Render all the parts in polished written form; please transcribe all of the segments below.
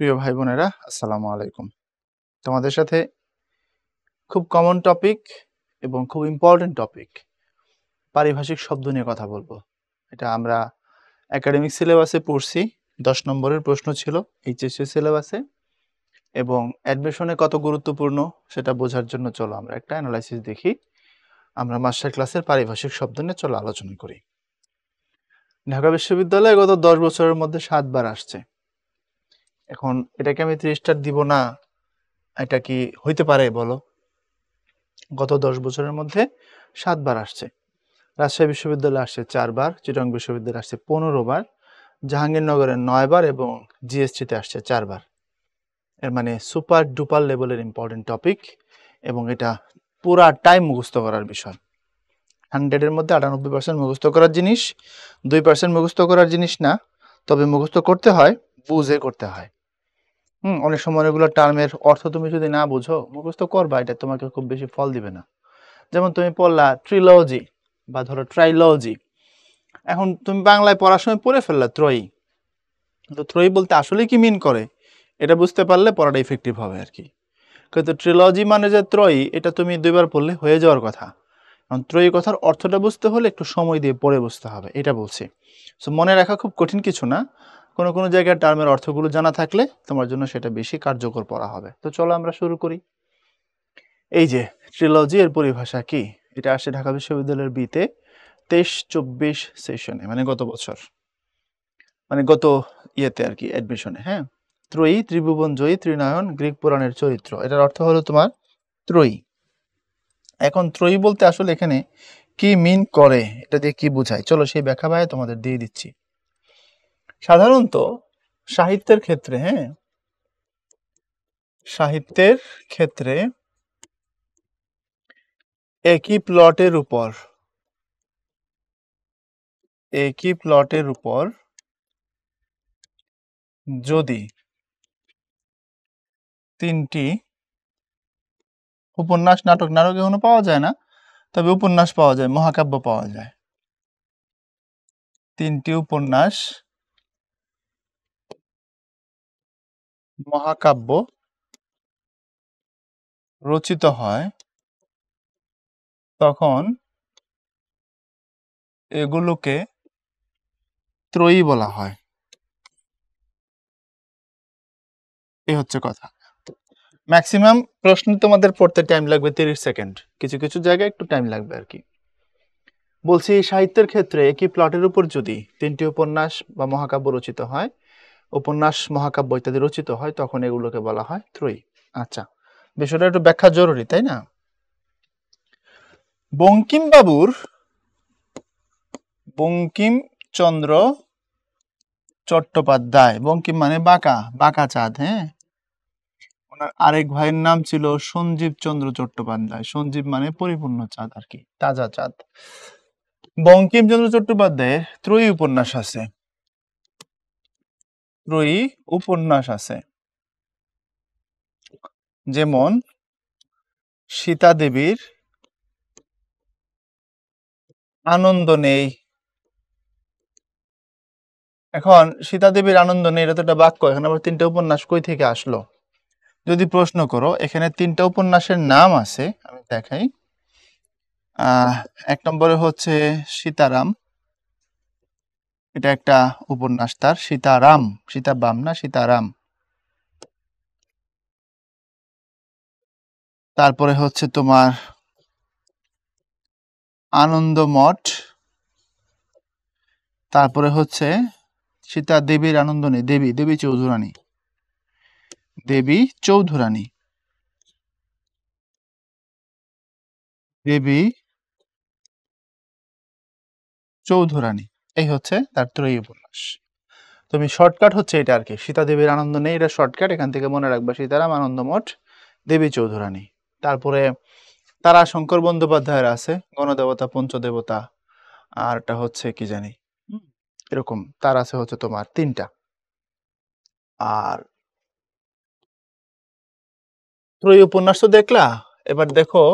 প্রিয় ভাই বোনেরা, আসসালামু আলাইকুম। তোমাদের সাথে খুব কমন টপিক এবং খুব ইম্পর্টেন্ট টপিক পারিভাষিক শব্দ নিয়ে কথা বলবো। এটা আমরা একাডেমিক সিলেবাসে পড়ছি, 10 নম্বরের প্রশ্ন ছিল এইচএসসি সিলেবাসে, এবং অ্যাডমিশনে কত গুরুত্বপূর্ণ সেটা বোঝার জন্য চলো আমরা একটা অ্যানালাইসিস দেখি। আমরা মাস্টার ক্লাসের পারিভাষিক শব্দ নিয়ে চলো আলোচনা করি। ঢাকা বিশ্ববিদ্যালয়ে গত 10 বছরের মধ্যে 7 বার আসছে। এখন এটাকে আমি 3 স্টার দিব না, এটা কি হইতে পারে বলো? গত 10 বছরের মধ্যে 7 বার আসছে। রাজশাহী বিশ্ববিদ্যালয়ে আসছে 4 বার, চিটাগং বিশ্ববিদ্যালয়ে আসছে 15 বার, জাহাঙ্গীরনগরে 9 বার এবং জিএসটিতে আসছে 4 বার। এর মানে সুপার ডুপার লেভেলের ইম্পর্টেন্ট টপিক, এবং এটা পুরা টাইম মুখস্থ করার বিষয়। 100-এর মধ্যে 98% মুখস্থ করার জিনিস, 2% মুখস্থ করার জিনিস না। তবে মুখস্থ করতে হয়, বুঝে করতে হয়। অনেক সময় এগুলো টার্মের অর্থ তুমি যদি না বুঝো, মুখস্থ করবা, এটা তোমাকে খুব বেশি ফল দিবে না। যেমন তুমি পড়লা ট্রিলজি বা ধরো ট্রাইলজি, এখন তুমি বাংলায় পড়ার সময় পড়ে ফেললা ত্রয়ী, তো ত্রয়ী বলতে আসলে কি মিন করে এটা বুঝতে পারলে পড়াটা ইফেক্টিভ হবে আর কি। কিন্তু ট্রিলজি মানে যে ত্রয়ী, এটা তুমি 2 বার পড়লে হয়ে যাওয়ার কথা। কারণ ত্রয়ী কথার অর্থটা বুঝতে হলে একটু সময় দিয়ে পড়ে বুঝতে হবে, এটা বলছি। সো মনে রাখা খুব কঠিন কিছু না, কোনো কোনো জায়গায় টার্মের অর্থগুলো জানা থাকলে তোমার জন্য সেটা বেশি কার্যকর পড়া হবে। তো চলো আমরা শুরু করি। এই যে ট্রিলজি এর পরিভাষা কি, এটা আসে ঢাকা বিশ্ববিদ্যালয়ের বিতে 23-24 সেশনে, মানে গত বছর, মানে গত ইয়েতে আর কি, অ্যাডমিশনে। হ্যাঁ, ত্রয়ী, ত্রিভুবন জয়ী, ত্রিনয়ন, গ্রিক পুরাণের চরিত্র, এটার অর্থ হলো তোমার ত্রয়ী। এখন ত্রয়ী বলতে আসলে এখানে কি মিন করে, এটা দিয়ে কি বোঝায়, চলো সেই ব্যাখ্যা ভাই তোমাদের দিয়ে দিচ্ছি। সাধারণত সাহিত্যের ক্ষেত্রে, সাহিত্যের ক্ষেত্রে একই প্লটের উপর যদি 3টি উপন্যাস, নাটক এখনো পাওয়া যায় না, তবে উপন্যাস পাওয়া যায়, মহাকাব্য পাওয়া যায়, 3টি উপন্যাস, মহাকাব্য রচিত হয়, তখন এগুলোকে ত্রয়ী বলা হয়। এই হচ্ছে কথা। ম্যাক্সিমাম প্রশ্ন তোমাদের পড়তে টাইম লাগবে 30 সেকেন্ড, কিছু কিছু জায়গায় একটু টাইম লাগবে আর কি। বলছি সাহিত্যের ক্ষেত্রে একই প্লটের উপর যদি 3টি উপন্যাস বা মহাকাব্য রচিত হয়, উপন্যাস, মহাকাব্য ইত্যাদি রচিত হয়, তখন এগুলোকে বলা হয় ত্রয়ী। আচ্ছা, বিষয়টা একটু ব্যাখ্যা জরুরি, তাই না? বঙ্কিমচন্দ্র চট্টোপাধ্যায়, বঙ্কিম মানে বাঁকা, বাঁকা চাঁদ, ওনার আরেক ভাইয়ের নাম ছিল সঞ্জীব চন্দ্র চট্টোপাধ্যায়। সঞ্জীব মানে পরিপূর্ণ চাঁদ আর কি, তাজা চাঁদ। বঙ্কিমচন্দ্র চট্টোপাধ্যায়ের ত্রয়ী উপন্যাস আছে, যেমন সীতা দেবীর আনন্দ নেই। এখন সীতা দেবীর আনন্দ নেই, এটা তো একটা বাক্য, এখানে আবার 3টা উপন্যাস কই থেকে আসলো যদি প্রশ্ন করো। এখানে 3টা উপন্যাসের নাম আছে, আমি দেখাই। 1 নম্বরে হচ্ছে সীতারাম, এটা একটা উপন্যাস তার, সীতারাম, সীতাবাম না, সীতারাম। তারপরে হচ্ছে তোমার আনন্দমঠ, তারপরে হচ্ছে সীতা দেবীর আনন্দ নেই, দেবী চৌধুরানী, দেবী চৌধুরানী, দেবী চৌধুরানী, এই হচ্ছে তার ত্রয়ী উপন্যাস। তুমি শর্টকাট হচ্ছে এটা আর কি, সীতা দেবীর আনন্দ নেই, এটা শর্টকাট, এখান থেকে মনে রাখবা সীতারাম, আনন্দমঠ, দেবী চৌধুরানী। তারপরে তারা শঙ্কর বন্দ্যোপাধ্যায়ের আছে গণদেবতা, পঞ্চদেবতা, আর এটা হচ্ছে কি জানি, এরকম তার আছে হচ্ছে তোমার 3টা। আর ত্রয়ী উপন্যাস তো দেখলা, এবার দেখো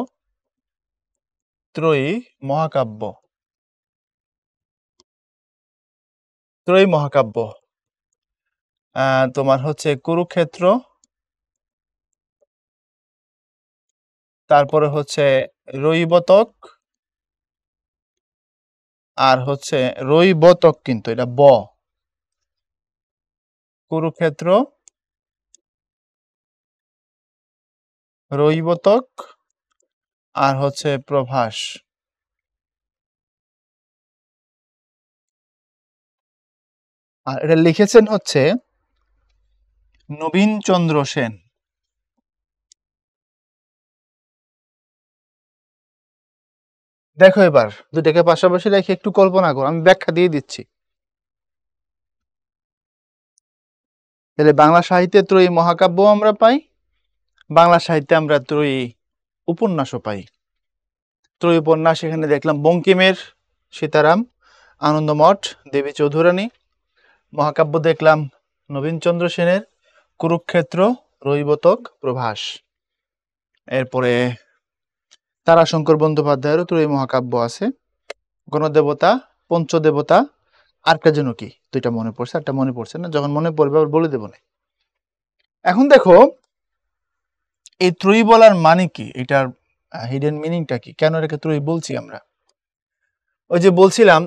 ত্রয়ী মহাকাব্য। ত্রয়ী মহাকাব্য, তোমার হচ্ছে কুরুক্ষেত্র, তারপরে হচ্ছে রৈবতক, আর হচ্ছে রৈবতক, কিন্তু এটা ব, কুরুক্ষেত্র, রৈবতক, আর হচ্ছে প্রভাস। আর এটা লিখেছেন হচ্ছে নবীনচন্দ্র সেন। দেখো এবার দুটাকে পাশাপাশি রেখে একটু কল্পনা করো, আমি ব্যাখ্যা দিয়ে দিচ্ছি। তাহলে বাংলা সাহিত্যে ত্রয়ী মহাকাব্য আমরা পাই, বাংলা সাহিত্যে আমরা ত্রয়ী উপন্যাসও পাই। ত্রয়ী উপন্যাস এখানে দেখলাম বঙ্কিমের সীতারাম, আনন্দমঠ, দেবী চৌধুরানী। মহাকাব্য দেখলাম নবীনচন্দ্র সেনের কুরুক্ষেত্র, রৈবতক, প্রভাস। এরপরে তারাশঙ্কর বন্দ্যোপাধ্যায়েরও ত্রয়ী মহাকাব্য আছে, গণদেবতা, পঞ্চদেবতা, আরেকটা যেন কি দুইটা মনে পড়ছে, একটা মনে পড়ছে না, যখন মনে পড়বে আবার বলে দেবো না। এখন দেখো এই ত্রয়ী বলার মানে কি, এটার হিডেন মিনিংটা কি, কেন এটাকে ত্রয়ী বলছি আমরা? ওই যে বলছিলাম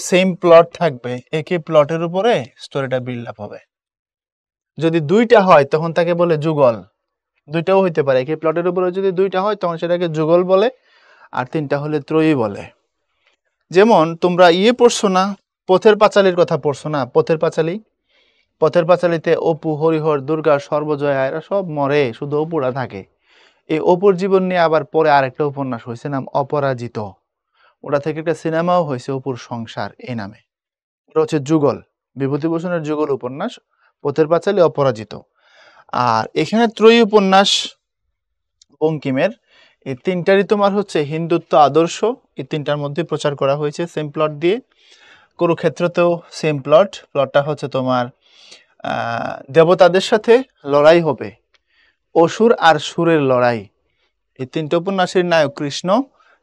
সেম প্লট থাকবে, একই প্লটের উপরে স্টোরিটা বিল্ড আপ হবে। যদি দুইটা হয় তখন তাকে বলে যুগল, দুইটাও হইতে পারে, একই প্লটের উপরে যদি দুইটা হয় তখন সেটাকে যুগল বলে, আর তিনটা হলে ত্রয়ী বলে। যেমন তোমরা পড়ছো না, পথের পাঁচালীর কথা পড়ছো না, পথের পাঁচালী, পথের পাঁচালীতে অপু, হরিহর, দুর্গা, সর্বজয়া এরা সব মরে, শুধু অপুরা থাকে। এই অপুর জীবন নিয়ে আবার পরে আরেকটা উপন্যাস হয়েছে, নাম অপরাজিত। ওটা থেকে একটা সিনেমাও হয়েছে, অপুর সংসার এই নামে। ওটা হচ্ছে যুগল, বিভূতিভূষণের যুগল উপন্যাস, পথের পাঁচালী, অপরাজিত। আর এখানে ত্রয়ী উপন্যাস বঙ্কিমের, এই তিনটারই তোমার হচ্ছে হিন্দুত্ব আদর্শ, এই তিনটার মধ্যে প্রচার করা হয়েছে সেম প্লট দিয়ে। কুরুক্ষেত্রতেও সেম প্লট, প্লটটা হচ্ছে তোমার দেবতাদের সাথে লড়াই হবে, অসুর আর সুরের লড়াই। এই তিনটা উপন্যাসের নায়ক কৃষ্ণ,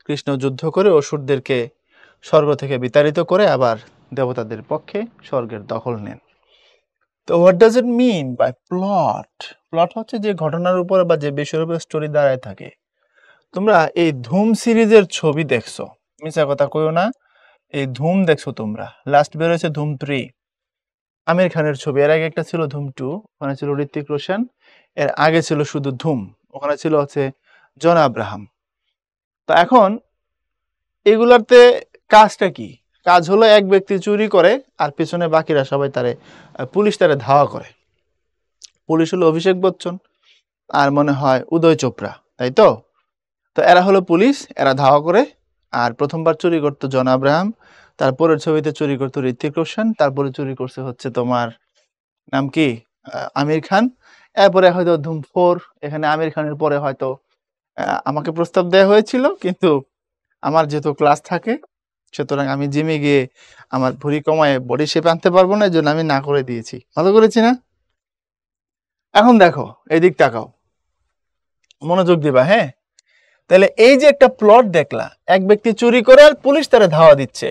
কৃষ্ণ যুদ্ধ করে অসুরদেরকে স্বর্গ থেকে বিতাড়িত করে আবার দেবতাদের পক্ষে স্বর্গের দখল নেন। তো what does it mean by plot? Plot হচ্ছে যে ঘটনার উপরে বা যে বিষয়ের উপরে স্টোরি দাঁড়ায় থাকে। তোমরা এই ধুম সিরিজের ছবি দেখছো, মিছা কথা কইও না, এই ধুম দেখছো তোমরা, লাস্ট বের হয়েছে ধুম 3, আমির খানের ছবি। এর আগে একটা ছিল ধুম 2, ওখানে ছিল ঋত্বিক রোশন। এর আগে ছিল শুধু ধুম, ওখানে ছিল হচ্ছে জন আব্রাহাম। তো এখন এগুলাতে কাজটা কি? কাজ হলো এক ব্যক্তি চুরি করে আর পিছনে বাকিরা সবাই তারে, পুলিশ তারে ধাওয়া করে। পুলিশ হলো অভিষেক বচ্চন আর মনে হয় উদয় চোপড়া, তাই তো? তো এরা হলো পুলিশ, এরা ধাওয়া করে। আর প্রথমবার চুরি করতো জন আব্রাহাম, তারপরের ছবিতে চুরি করতো ঋত্বিক রোশন, তারপরে চুরি করছে হচ্ছে তোমার নাম কি আমির খান। এরপরে হয়তো ধুম 4, এখানে আমির খানের পরে হয়তো আমাকে প্রস্তাব দেওয়া হয়েছিল, কিন্তু আমার যেহেতু ক্লাস থাকে সুতরাং আমি জিমে গিয়ে আমার ভুঁড়ি কমায় বডি শেপ আনতে পারবো না, এই জন্য আমি না করে দিয়েছি। ভালো করেছি না? এখন দেখো এদিক তাকাও, মনোযোগ দিবা, হ্যাঁ? তাহলে এই যে একটা প্লট দেখলা, এক ব্যক্তি চুরি করে আর পুলিশ তারা ধাওয়া দিচ্ছে,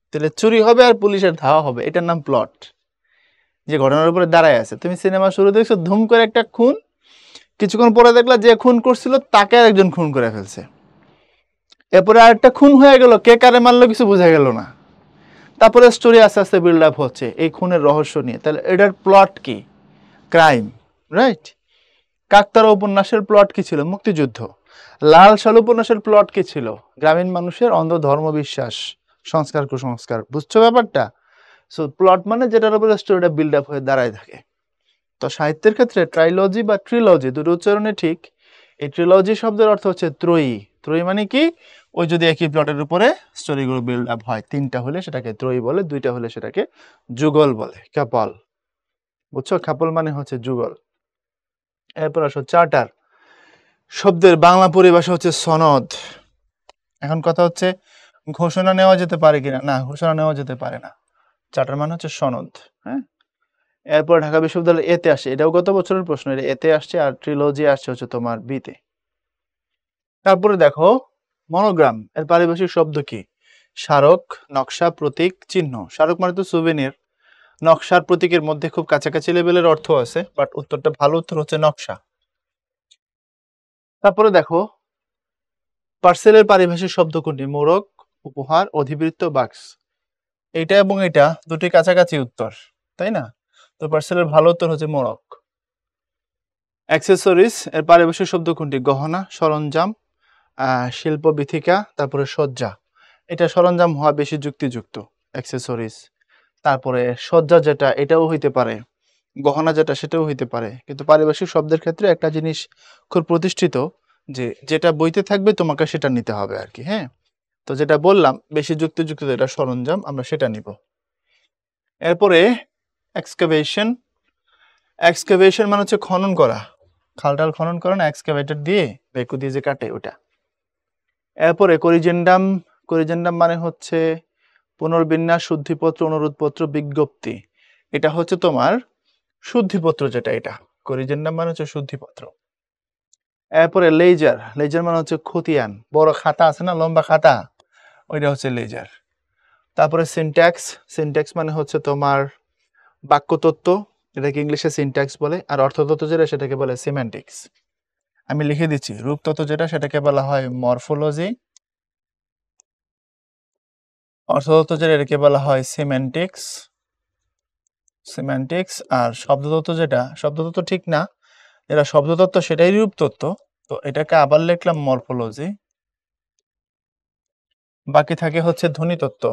তাহলে চুরি হবে আর পুলিশের ধাওয়া হবে, এটার নাম প্লট, যে ঘটনার উপরে দাঁড়ায় আছে। তুমি সিনেমা শুরু দেখছো, ধুম করে একটা খুন, কিছুক্ষণ পরে দেখলা যে খুন করছিল তাকে একজন খুন করে ফেলছে, এরপরে আরেকটা খুন হয়ে গেল, কে কারে মারলো কিছু বোঝা গেল না, তারপরে স্টোরি আস্তে আস্তে বিল্ড আপ হচ্ছে এই খুনের রহস্য নিয়ে। তাহলে এটার প্লট কি? Crime, right? কাকতারা উপন্যাসের প্লট কি ছিল? মুক্তিযুদ্ধ। লাল সাল উপন্যাসের প্লট কি ছিল? গ্রামীণ মানুষের অন্ধ ধর্মবিশ্বাস, সংস্কার কুসংস্কার। বুঝছো ব্যাপারটা? সো প্লট মানে যেটার উপরে স্টোরিটা বিল্ড আপ হয়ে দাঁড়ায় থাকে। তো সাহিত্যের ক্ষেত্রে ট্রাইলজি বা ট্রিলজি, দুটো উচ্চারণে ঠিক। এই ট্রিলজি শব্দের অর্থ হচ্ছে ত্রয়ী। ত্রয়ী মানে কি? ওই যদি একই প্লটের উপরে স্টোরিগুলো বিল্ড আপ হয়, তিনটা হলে সেটাকে ত্রয়ী বলে, দুইটা হলে সেটাকে যুগল বলে, কাপল। বুঝছো? কাপল মানে হচ্ছে যুগল। এরপর আসো চার্টার শব্দের বাংলা পরিভাষা হচ্ছে সনদ। এখন কথা হচ্ছে ঘোষণা নেওয়া যেতে পারে কিনা? না, ঘোষণা নেওয়া যেতে পারে না। চার্টার মানে হচ্ছে সনদ, হ্যাঁ? এরপর ঢাকা বিশ্ববিদ্যালয় এতে আসে, এটাও গত বছরের প্রশ্ন, এটা এতে আসছে, আর ট্রিলজি আসছে হচ্ছে তোমার বিতে। তারপরে দেখো মনোগ্রাম, এর পারিভাষিক শব্দ কি? স্মারক, নকশা, প্রতীক, চিহ্ন। স্মারক মানে তো সুভেনির, নকশার প্রতীকের মধ্যে খুব কাছাকাছি লেভেলের অর্থ আছে, বাট উত্তরটা ভালো উত্তর হচ্ছে নকশা। তারপরে দেখো পার্সেলের পারিভাষিক শব্দ কোনটি? মোড়ক, উপহার, অধিবৃত্ত, বাক্স। এটা এবং এটা দুটি কাছাকাছি উত্তর, তাই না? তো পার্সেলের ভালো উত্তর হচ্ছে মোড়ক। অ্যাক্সেসরিজ এর পারিভাষিক শব্দ কোনটি? গহনা, সরঞ্জাম, শিল্প বিথিকা, তারপরে সজ্জা। এটা সরঞ্জাম হওয়া বেশি যুক্তিযুক্ত, অ্যাক্সেসরিজ। তারপরে সজ্জা যেটা এটাও হইতে পারে, গহনা যেটা সেটাও হইতে পারে। কিন্তু পারিভাষিক শব্দের ক্ষেত্রে একটা জিনিস খুব প্রতিষ্ঠিত, যে যেটা বইতে থাকবে তোমাকে সেটা নিতে হবে আর কি। হ্যাঁ, তো যেটা বললাম বেশি যুক্তিযুক্ত যেটা সরঞ্জাম আমরা সেটা নিব। এরপরে এক্সকাভেশন। এক্সকাভেশন মানে হচ্ছে খনন করা, খালটাল খনন করা না, এক্সকাভেটর দিয়ে বেকু দিয়ে যে কাটে ওটা। এরপরে করিজেন্ডাম। করিজেন্ডাম মানে হচ্ছে পুনর্বিন্যাস, শুদ্ধিপত্র, অনুরোধপত্র, বিজ্ঞপ্তি। এটা হচ্ছে তোমার শুদ্ধিপত্র, যেটা এটা করিজেন্ডাম মানে হচ্ছে শুদ্ধিপত্র। এরপরে লেজার। লেজার মানে হচ্ছে খতিয়ান, বড় খাতা আছে না, লম্বা খাতা, ওইটা হচ্ছে লেজার। তারপরে সিনট্যাক্স। সিনট্যাক্স মানে হচ্ছে তোমার বাক্যতত্ত্ব, এটাকে ইংলিশে সিনট্যাক্স বলে। আর অর্থতত্ত্ব যেটা সেটাকে বলে সিম্যান্টিক্স। আমি লিখে দিচ্ছি, রূপতত্ত্ব যেটা সেটাকে বলা হয় মরফোলজি, অর্থতত্ত্ব যেটা এটাকে বলা হয় সিম্যান্টিক্স। সিম্যান্টিক্স। আর শব্দতত্ত্ব যেটা, শব্দতত্ত্ব ঠিক না, যেটা শব্দতত্ত্ব সেটাই রূপতত্ত্ব, তো এটাকে আবার লিখলাম মরফোলজি। বাকি থাকে হচ্ছে ধ্বনিতত্ত্ব।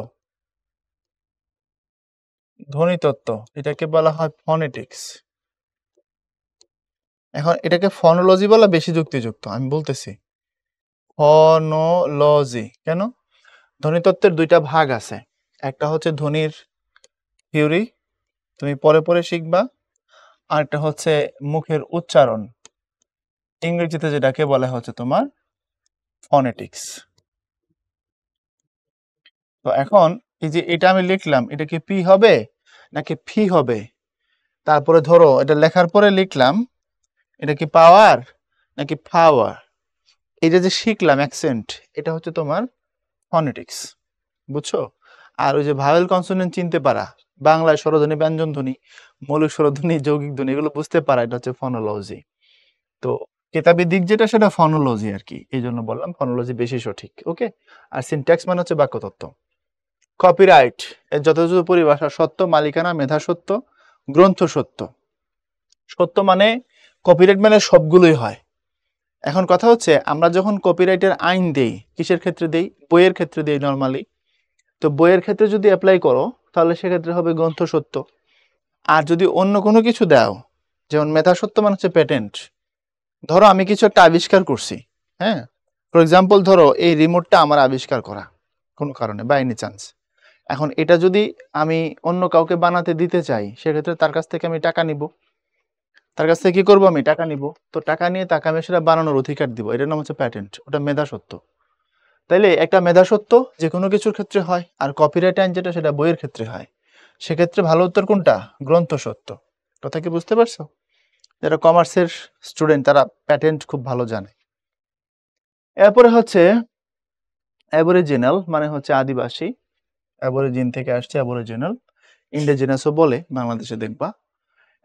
ধ্বনিতত্ত্ব এটাকে বলা হয় ফনেটিক্স। এখন এটাকে ফনোলজি বলা বেশি যুক্তিযুক্ত, আমি বলতেছি ফনোলজি। কেন? ধ্বনিতত্ত্বের দুইটা ভাগ আছে, একটা হচ্ছে ধ্বনির থিওরি, তুমি পরে পরে শিখবা, আর একটা হচ্ছে মুখের উচ্চারণ, ইংরেজিতে যেটাকে বলা হচ্ছে তোমার ফনেটিক্স। তো এখন এই যে এটা আমি লিখলাম, এটা কি পি হবে নাকি ফি হবে? তারপরে ধরো এটা লেখার পরে লিখলাম, এটা কি পাওয়ার নাকি পাওয়ার? এটা যে শিখলাম অ্যাকসেন্ট, এটা হচ্ছে তোমার ফনেটিক্স, বুঝছো? আর ওই যে ভাওয়েল কনসোনেন্ট চিনতে পারা, বাংলায় স্বরধ্বনি, ব্যঞ্জন ধ্বনি, মৌলিক স্বরধ্বনি, যৌগিক ধ্বনি, এগুলো বুঝতে পারা, এটা হচ্ছে ফনোলজি। তো কেতাবি দিক যেটা সেটা ফনোলজি আর কি, এই জন্য বললাম ফনোলজি বেশি সঠিক। ওকে। আর সিনট্যাক্স মানে হচ্ছে বাক্যতত্ত্ব। কপিরাইট এর যথাযথ পরিভাষা: সত্য, মালিকানা, মেধা সত্য, গ্রন্থ সত্য। সত্য মানে কপিরাইট মানে সবগুলোই হয়। এখন কথা হচ্ছে আমরা যখন কপিরাইটের আইন দেই, কিসের ক্ষেত্রে দেই? বইয়ের ক্ষেত্রে দেই নর্মালি। তো বইয়ের ক্ষেত্রে যদি অ্যাপ্লাই করো তাহলে সেক্ষেত্রে হবে গ্রন্থ সত্য। আর যদি অন্য কোনো কিছু দাও, যেমন মেধা সত্য মানে হচ্ছে প্যাটেন্ট। ধরো আমি কিছু একটা আবিষ্কার করছি, হ্যাঁ, ফর এক্সাম্পল ধরো এই রিমোটটা আমার আবিষ্কার করা কোনো কারণে বা এনি চান্স। এখন এটা যদি আমি অন্য কাউকে বানাতে দিতে চাই, সেক্ষেত্রে তার কাছ থেকে আমি টাকা নিব। তার কাছ থেকে কি করবো? আমি টাকা নিব। তো টাকা নিয়ে তাকে আমি সেটা বানানোর অধিকার দিব, এটার নাম হচ্ছে প্যাটেন্ট, ওটা মেধা সত্য। তাইলে একটা মেধা সত্য যে কোনো কিছুর ক্ষেত্রে হয়, আর কপিরাইট আইন যেটা সেটা বইয়ের ক্ষেত্রে হয়। সেক্ষেত্রে ভালো উত্তর কোনটা? গ্রন্থ সত্য। কথা কি বুঝতে পারছো? যারা কমার্সের স্টুডেন্ট তারা প্যাটেন্ট খুব ভালো জানে। এরপরে হচ্ছে অ্যাবরিজিনাল মানে হচ্ছে আদিবাসী, অ্যাবরিজিন থেকে আসছে অ্যাবরিজিনাল, ইন্ডিজিনাসও বলে বাংলাদেশে দেখবা।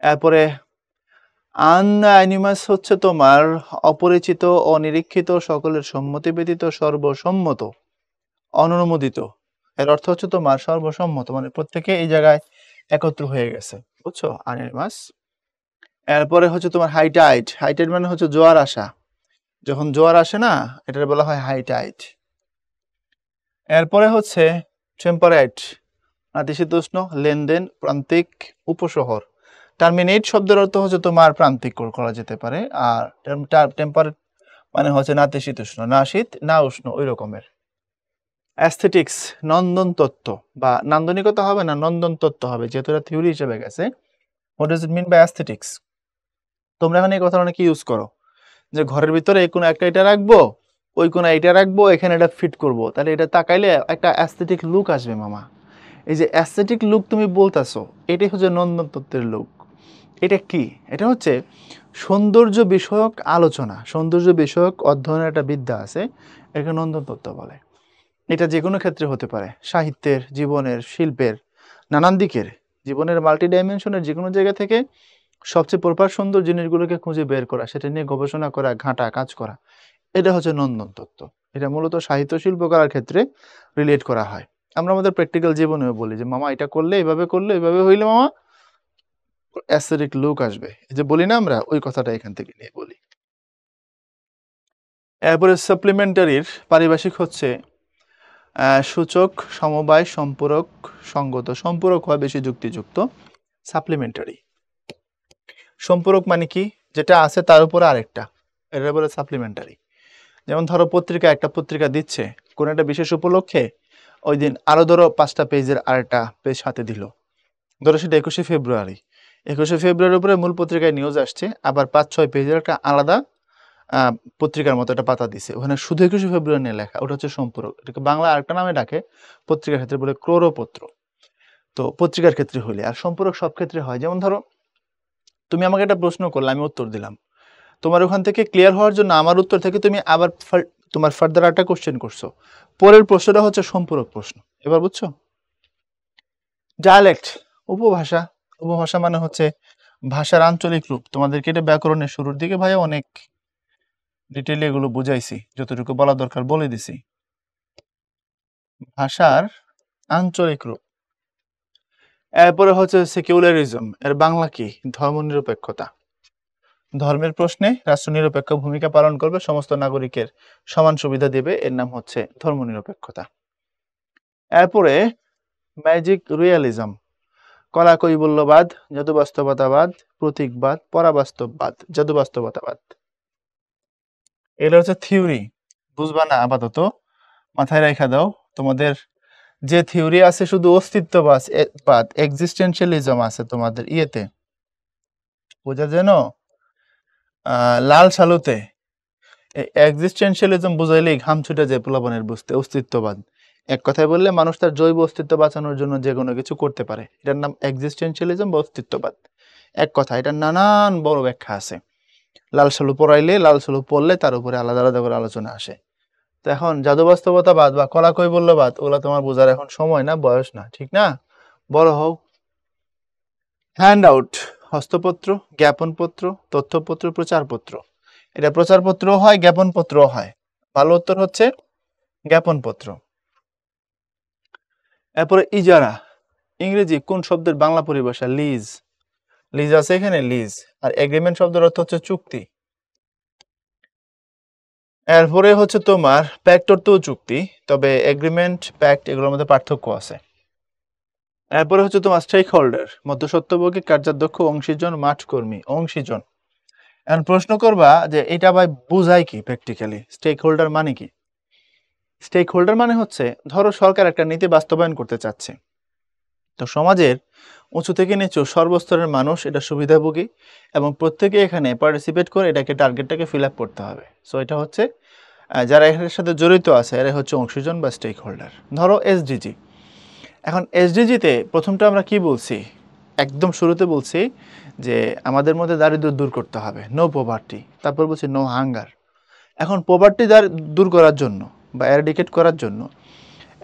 এরপরে আনঅ্যানিমাস হচ্ছে তোমার অপরিচিত, অনিরীক্ষিত, সকলের সম্মতি ব্যতীত, সর্বসম্মত, অননুমোদিত। এর অর্থ হচ্ছে তোমার সর্বসম্মত, মানে প্রত্যেকে এই জায়গায় একত্র হয়ে গেছে, বুঝছো? আনঅ্যানিমাস। এরপরে হচ্ছে তোমার হাই টাইড। হাই টাইড মানে হচ্ছে জোয়ার আসা, যখন জোয়ার আসে না, এটার বলা হয় হাই টাইড। এরপরে হচ্ছে টেম্পারেট, নাতিশীতোষ্ণ, লেনদেন, প্রান্তিক, উপশহর। টার্মিনেট শব্দের অর্থ হচ্ছে তোমার প্রান্তিক করা যেতে পারে। আর টেম্পারেট মানে হচ্ছে নাতিশীতোষ্ণ, না শীত না উষ্ণ, ওই রকমের। অ্যাস্থেটিক্স নন্দন তত্ত্ব, বা নান্দনিকতা হবে না, নন্দন তত্ত্ব হবে, যেহেতু এটা থিওরি হিসেবে গেছে। What does it mean by aesthetics? তোমরা এখন এই কথা অনেকে ইউজ করো যে ঘরের ভিতরে এই কোনো একটা এটা রাখবো, ওই কোনো এটা রাখবো, এখানে এটা ফিট করব, তাহলে এটা তাকাইলে একটা অ্যাস্থেটিক লুক আসবে মামা। এই যে অ্যাস্থেটিক লুক তুমি বলতেছো, এটাই হচ্ছে নন্দন তত্ত্বের লুক। এটা কি? এটা হচ্ছে সৌন্দর্য বিষয়ক আলোচনা, সৌন্দর্য বিষয়ক অধ্যয়নের একটা বিদ্যা আছে, এটাকে নন্দন তত্ত্ব বলে। এটা যে কোনো ক্ষেত্রে হতে পারে, সাহিত্যের, জীবনের, শিল্পের, নানান দিকের, জীবনের মাল্টি ডাইমেনশনের যে কোনো জায়গা থেকে সবচেয়ে প্রপার সুন্দর জিনিসগুলোকে খুঁজে বের করা, সেটা নিয়ে গবেষণা করা, ঘাঁটা কাজ করা, এটা হচ্ছে নন্দন তত্ত্ব। এটা মূলত সাহিত্য শিল্প করার ক্ষেত্রে রিলেট করা হয়। আমরা আমাদের প্র্যাকটিক্যাল জীবনেও বলি যে মামা এটা করলে এভাবে হইলে মামা অ্যাসথেটিক লুক আসবে, এই যে বলি না আমরা, ওই কথাটা এখান থেকে নিয়ে বলি। এরপরে সাপ্লিমেন্টারির পারিভাষিক হচ্ছে সূচক, সমবায়, সম্পূরক, সঙ্গত। সম্পূরক হয় বেশি যুক্তিযুক্ত। সাপ্লিমেন্টারি সম্পূরক মানে কি, যেটা আছে তার উপরে আরেকটা, এটা বলে সাপ্লিমেন্টারি। যেমন ধরো পত্রিকা, একটা পত্রিকা দিচ্ছে কোন একটা বিশেষ উপলক্ষে, ওই দিন আরো ধরো 5টা পেজের আরেকটা পেজ হাতে দিল, ধরো সেটা 21শে ফেব্রুয়ারি। 21শে ফেব্রুয়ারির উপরে মূল পত্রিকায় নিউজ আসছে, আবার 5-6 পেজের একটা আলাদা পত্রিকার মতো একটা পাতা দিছে, ওখানে শুধু 21শে ফেব্রুয়ারি নিয়ে লেখা, ওটা হচ্ছে সম্পূরক। এটাকে বাংলা আরেকটা নামে ডাকে, পত্রিকার ক্ষেত্রে বলে ক্রোড়পত্র। তো পত্রিকার ক্ষেত্রে হইলে, আর সম্পূরক সব ক্ষেত্রে হয়। যেমন ধরো তুমি আমাকে একটা প্রশ্ন করলে, আমি উত্তর দিলাম, তোমার ওখান থেকে ক্লিয়ার হওয়ার জন্য আমার উত্তর থেকে তুমি আবার তোমার ফার্দার একটা কোশ্চেন করছো, পরের প্রশ্নটা হচ্ছে সম্পূরক প্রশ্ন। এবার বুঝছো? ডায়ালেক্ট উপভাষা। উপভাষা মানে হচ্ছে ভাষার আঞ্চলিক রূপ। তোমাদেরকে এটা ব্যাকরণের শুরুর দিকে ভাইয়া অনেক ডিটেইলে এগুলো বুঝাইছি, যতটুকু বলা দরকার বলে দিছি। ভাষার আঞ্চলিক রূপ। এরপরে হচ্ছে সেকুলারিজম, এর বাংলা কি? ধর্মনিরপেক্ষতা। ধর্মের প্রশ্নে রাষ্ট্রনিরপেক্ষ ভূমিকা পালন করবে, সমস্ত নাগরিকের সমান সুবিধা দেবে, এর নাম হচ্ছে ধর্মনিরপেক্ষতা। এরপরে ম্যাজিক রিয়ালিজম, কলা কৈবল্যবাদ, জাদুবাস্তবতাবাদ, প্রতীকবাদ, পরাবাস্তববাদ, জাদুবাস্তবতাবাদ। এগুলো হচ্ছে থিওরি, বুঝবা না আপাতত, মাথায় রেখা দাও। তোমাদের যে থিওরি আছে শুধু অস্তিত্ববাদ, এক্সিস্টেন্সিয়ালিজম আছে তোমাদের ইয়েতে, বোঝা যেন লাল সালুতে এক্সিস্টেন্সিয়ালিজম বুঝাইলেই ঘাম ছুটে যায় পোলাপানের বুঝতে। অস্তিত্ববাদ, এক কথায় বললে মানুষ তার জৈব অস্তিত্ব বাঁচানোর জন্য যে কোনো কিছু করতে পারে, এটার নাম এক্সিস্টেন্সিয়ালিজম বা অস্তিত্ববাদ। এক কথা, এটা নানান বড় ব্যাখ্যা আছে। লাল সালু পড়াইলে, লাল সালু পড়লে তার উপরে আলাদা আলাদা করে আলোচনা আসে। তো এখন জাদু বাস্তবতাবাদ বা কলা কৈবল্যবাদ, ওগুলা তোমার বোঝার এখন সময় না, বয়স না, ঠিক না? বড় হোক। হ্যান্ড আউট, হস্তপত্র, জ্ঞাপনপত্র, তথ্যপত্র, প্রচারপত্র। এটা প্রচারপত্র হয়, জ্ঞাপনপত্র হয়। ভালো উত্তর হচ্ছে জ্ঞাপনপত্র। এরপরে ইজারা, ইংরেজি কোন শব্দের বাংলা পরিভাষা? লিজ। লিজ আছে এখানে, লিজ। আর এগ্রিমেন্ট শব্দের অর্থ হচ্ছে চুক্তি। এরপরে হচ্ছে তোমার প্যাক্ট অর্থও চুক্তি, তবে এগ্রিমেন্ট প্যাক্ট এগুলোর মধ্যে পার্থক্য আছে। এরপরে হচ্ছে তোমার স্টেক হোল্ডার, মধ্যস্বত্বভোগী, কার্যাধ্যক্ষ, অংশীজন, মাঠকর্মী। অংশীজন। এখন প্রশ্ন করবা যে এটা ভাই বুঝায় কি প্র্যাকটিক্যালি, স্টেক হোল্ডার মানে কি? স্টেক হোল্ডার মানে হচ্ছে, ধরো সরকার একটা নীতি বাস্তবায়ন করতে চাচ্ছে, তো সমাজের উঁচু থেকে নিচু সর্বস্তরের মানুষ এটা সুবিধাভোগী, এবং প্রত্যেকে এখানে পার্টিসিপেট করে এটাকে টার্গেটটাকে ফিল আপ করতে হবে। সো এটা হচ্ছে যারা এর সাথে জড়িত আছে এরা হচ্ছে অংশীজন বা স্টেক হোল্ডার। ধরো এসডিজি, এখন এসডিজিতে প্রথমটা আমরা কি বলছি, একদম শুরুতে বলছি যে আমাদের মধ্যে দারিদ্র দূর করতে হবে, নো পভার্টি। তারপর বলছি নো হাঙ্গার। এখন পভার্টি দূর করার জন্য বা এরাডিকেট করার জন্য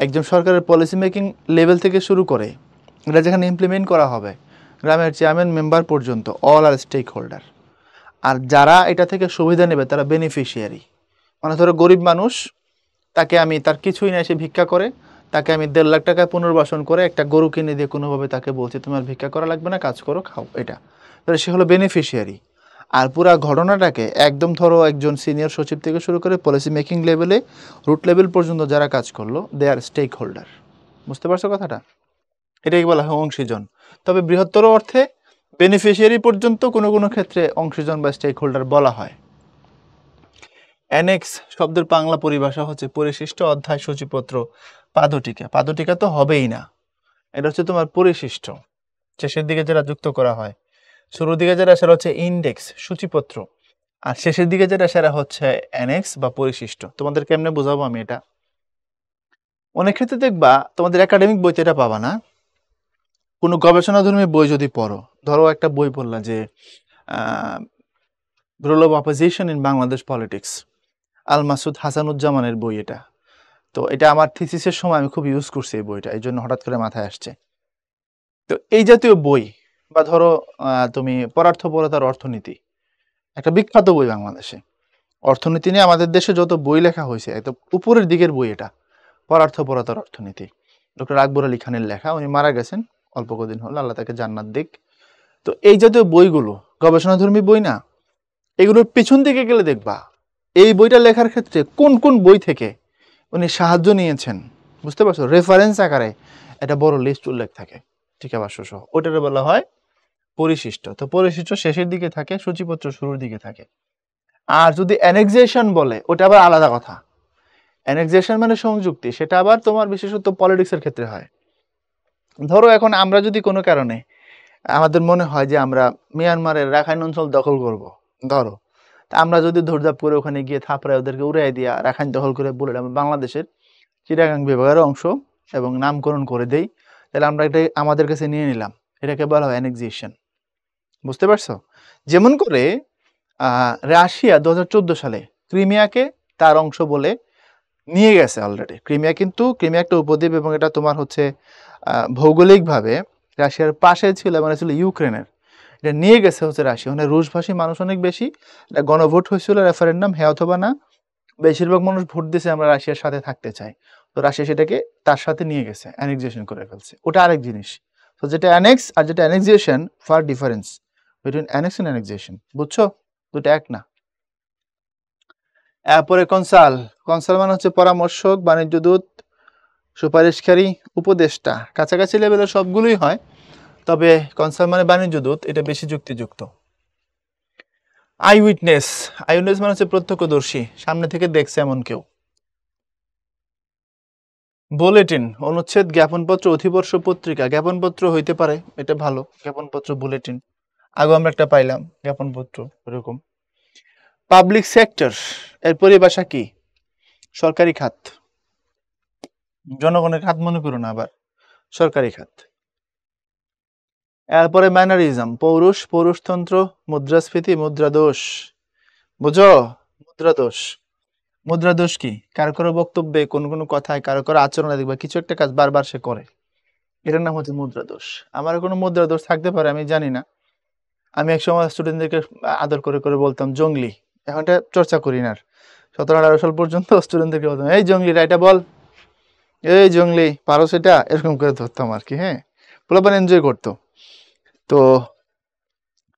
একজন সরকারের পলিসি মেকিং লেভেল থেকে শুরু করে এটা যেখানে ইমপ্লিমেন্ট করা হবে, গ্রামের চেয়ারম্যান মেম্বার পর্যন্ত অল আর স্টেক হোল্ডার। আর যারা এটা থেকে সুবিধা নেবে তারা বেনিফিশিয়ারি। মানে ধরো গরিব মানুষ, তাকে আমি, তার কিছুই না, সে ভিক্ষা করে, তাকে আমি 1.5 লাখ টাকায় পুনর্বাসন করে একটা গরু কিনে দিয়ে কোনোভাবে তাকে বলছি তোমার ভিক্ষা করা লাগবে না, কাজ করো, খাও, এটা তাহলে সে হলো বেনিফিশিয়ারি। আর পুরা ঘটনাটাকে একদম ধরো একজন সিনিয়র সচিব থেকে শুরু করে পলিসি মেকিং লেভেলে রুট লেভেল পর্যন্ত যারা কাজ করলো দে আর স্টেক হোল্ডার। বুঝতে পারছো কথাটা? এটাই বলা হয় অংশীজন। তবে বৃহত্তর অর্থে বেনিফিশিয়ারি পর্যন্ত কোনো কোনো ক্ষেত্রে অংশীজন বা স্টেক হোল্ডার বলা হয়। অ্যানেক্স শব্দের বাংলা পরিভাষা হচ্ছে পরিশিষ্ট, অধ্যায়, সূচিপত্র, পাদটিকা। পাদটিকা তো হবেই না, এটা হচ্ছে তোমার পরিশিষ্ট, শেষের দিকে যেটা যুক্ত করা হয়। শুরুর দিকে যেটা সেটা হচ্ছে ইন্ডেক্স, সূচিপত্র, আর শেষের দিকে যেটা সেটা হচ্ছে অ্যানেক্স বা পরিশিষ্ট। তোমাদের কেমনে বোঝাবো আমি এটা? অনেক ক্ষেত্রে দেখবা তোমাদের একাডেমিক বইতে এটা পাবা না, কোনো গবেষণাধর্মী বই যদি পড়ো, ধরো একটা বই পড়লা যে role of opposition in Bangladesh politics, Al Masud হাসানুজ্জামানের বই এটা। তো এটা আমার থিসিসের সময় আমি খুব ইউজ করছি এই বইটা, এই জন্য হঠাৎ করে মাথায় আসছে। তো এই জাতীয় বই বা ধরো তুমি পরার্থপরতার অর্থনীতি, একটা বিখ্যাত বই বাংলাদেশে। অর্থনীতি নিয়ে আমাদের দেশে যত বই লেখা হয়েছে একদম উপরের দিকের বই এটা, পরার্থপরতার অর্থনীতি, ডক্টর আকবর আলী খানের লেখা। উনি মারা গেছেন অল্প কদিন হলো, আল্লাহ তাকে জান্নাত দিক। তো এই জাতীয় বইগুলো গবেষণাধর্মী বই না, এগুলোর পিছন দিকে গেলে দেখবা এই বইটা লেখার ক্ষেত্রে কোন কোন বই থেকে উনি সাহায্য নিয়েছেন, বুঝতে পারছো? রেফারেন্স আকারে একটা বড় লিস্ট উল্লেখ থাকে, ঠিক আছে? সহ ওটার বলা হয় পরিশিষ্ট। তো পরিশিষ্ট শেষের দিকে থাকে, সূচিপত্র শুরুর দিকে থাকে। আর যদি অ্যানেক্সেশন বলে ওটা আবার আলাদা কথা। অ্যানেক্সেশন মানে সংযুক্তি, সেটা আবার তোমার বিশেষত পলিটিক্সের ক্ষেত্রে হয়। ধরো এখন আমরা যদি কোনো কারণে আমাদের মনে হয় যে আমরা মিয়ানমারের রাখাইন অঞ্চল দখল করব, ধরো আমরা যদি ধরধাপ করে ওখানে গিয়ে থাপড়ায় ওদেরকে উড়াই দিয়া রাখাইন দখল করে বলে আমরা বাংলাদেশের চিটাগাং বিভাগের অংশ এবং নামকরণ করে দেই, তাহলে আমরা এটা আমাদের কাছে নিয়ে নিলাম, এটাকে বলা হয় অ্যানেক্সেশন। বুঝতে পারছো? যেমন করে রাশিয়া 2014 সালে ক্রিমিয়াকে তার অংশ বলে নিয়ে গেছে অলরেডি। ক্রিমিয়া কিন্তু ক্রিমিয়া একটা উপদ্বীপ এবং এটা তোমার হচ্ছে ভৌগোলিকভাবে রাশিয়ার পাশে ছিল, মানে ছিল ইউক্রেনের। এটা নিয়ে গেছে হচ্ছে রাশিয়া। মানে রুশভাষী মানুষ অনেক বেশি, এটা গণভোট হয়েছিল, রেফারেন্ডাম, হ্যাঁ অথবা না। বেশিরভাগ মানুষ ভোট দিয়েছে আমরা রাশিয়ার সাথে থাকতে চাই। তো রাশিয়া সেটাকে তার সাথে নিয়ে গেছে, অ্যানেক্সেশন করে ফেলছে। ওটা আরেক জিনিস। তো যেটা অ্যানেক্স আর যেটা annexation, far difference between annex and annexation, বুঝছো? দুটো এক না। এরপরে কনসাল। কনসাল মানে হচ্ছে পরামর্শক, বাণিজ্য দূত, সুপারিশকারী, উপদেষ্টা। কাছাকাছি লেভেলের সবগুলোই হয়, তবে কনসাল মানে বাণিজ্য দূত, এটা বেশি যুক্তিযুক্ত। I witness. আই উইটনেস মানে হচ্ছে প্রত্যক্ষদর্শী, সামনে থেকে দেখছে এমন কেউ। বুলেটিন, অনুচ্ছেদ, জ্ঞাপনপত্র, অধিবর্ষ, পত্রিকা। জ্ঞাপনপত্র হইতে পারে, এটা ভালো, জ্ঞাপনপত্র, বুলেটিন। আগে আমরা একটা পাইলাম জ্ঞাপনপত্র এরকম। পাবলিক সেক্টর, এর পরিভাষা কি? সরকারি খাত, জনগণের খাত মনে করো না আবার, সরকারি খাত। এরপরে ম্যানারিজম, পৌরুষ, পৌরুষতন্ত্র, মুদ্রাস্ফীতি, মুদ্রাদোষ। বুঝো? মুদ্রাদোষ। মুদ্রাদোষ কি? কারো কারো বক্তব্যে, কোন কোন কথায়, কারো কারো আচরণে দেখবা কিছু একটা কাজ বারবার সে করে, এটার নাম হচ্ছে মুদ্রাদোষ। আমার কোনো মুদ্রাদোষ থাকতে পারে, আমি জানি না। আমি একসময় স্টুডেন্টদেরকে আদর করে করে বলতাম জঙ্গলি, এখন এটা চর্চা করি না। 17-18 সাল পর্যন্ত স্টুডেন্টদেরকে বলতাম এই জঙ্গলিরা এটা বল, এই জঙ্গলি পারো সেটা, এরকম করে ধরতাম আর কি। হ্যাঁ, পোলাপান এনজয় করতো। তো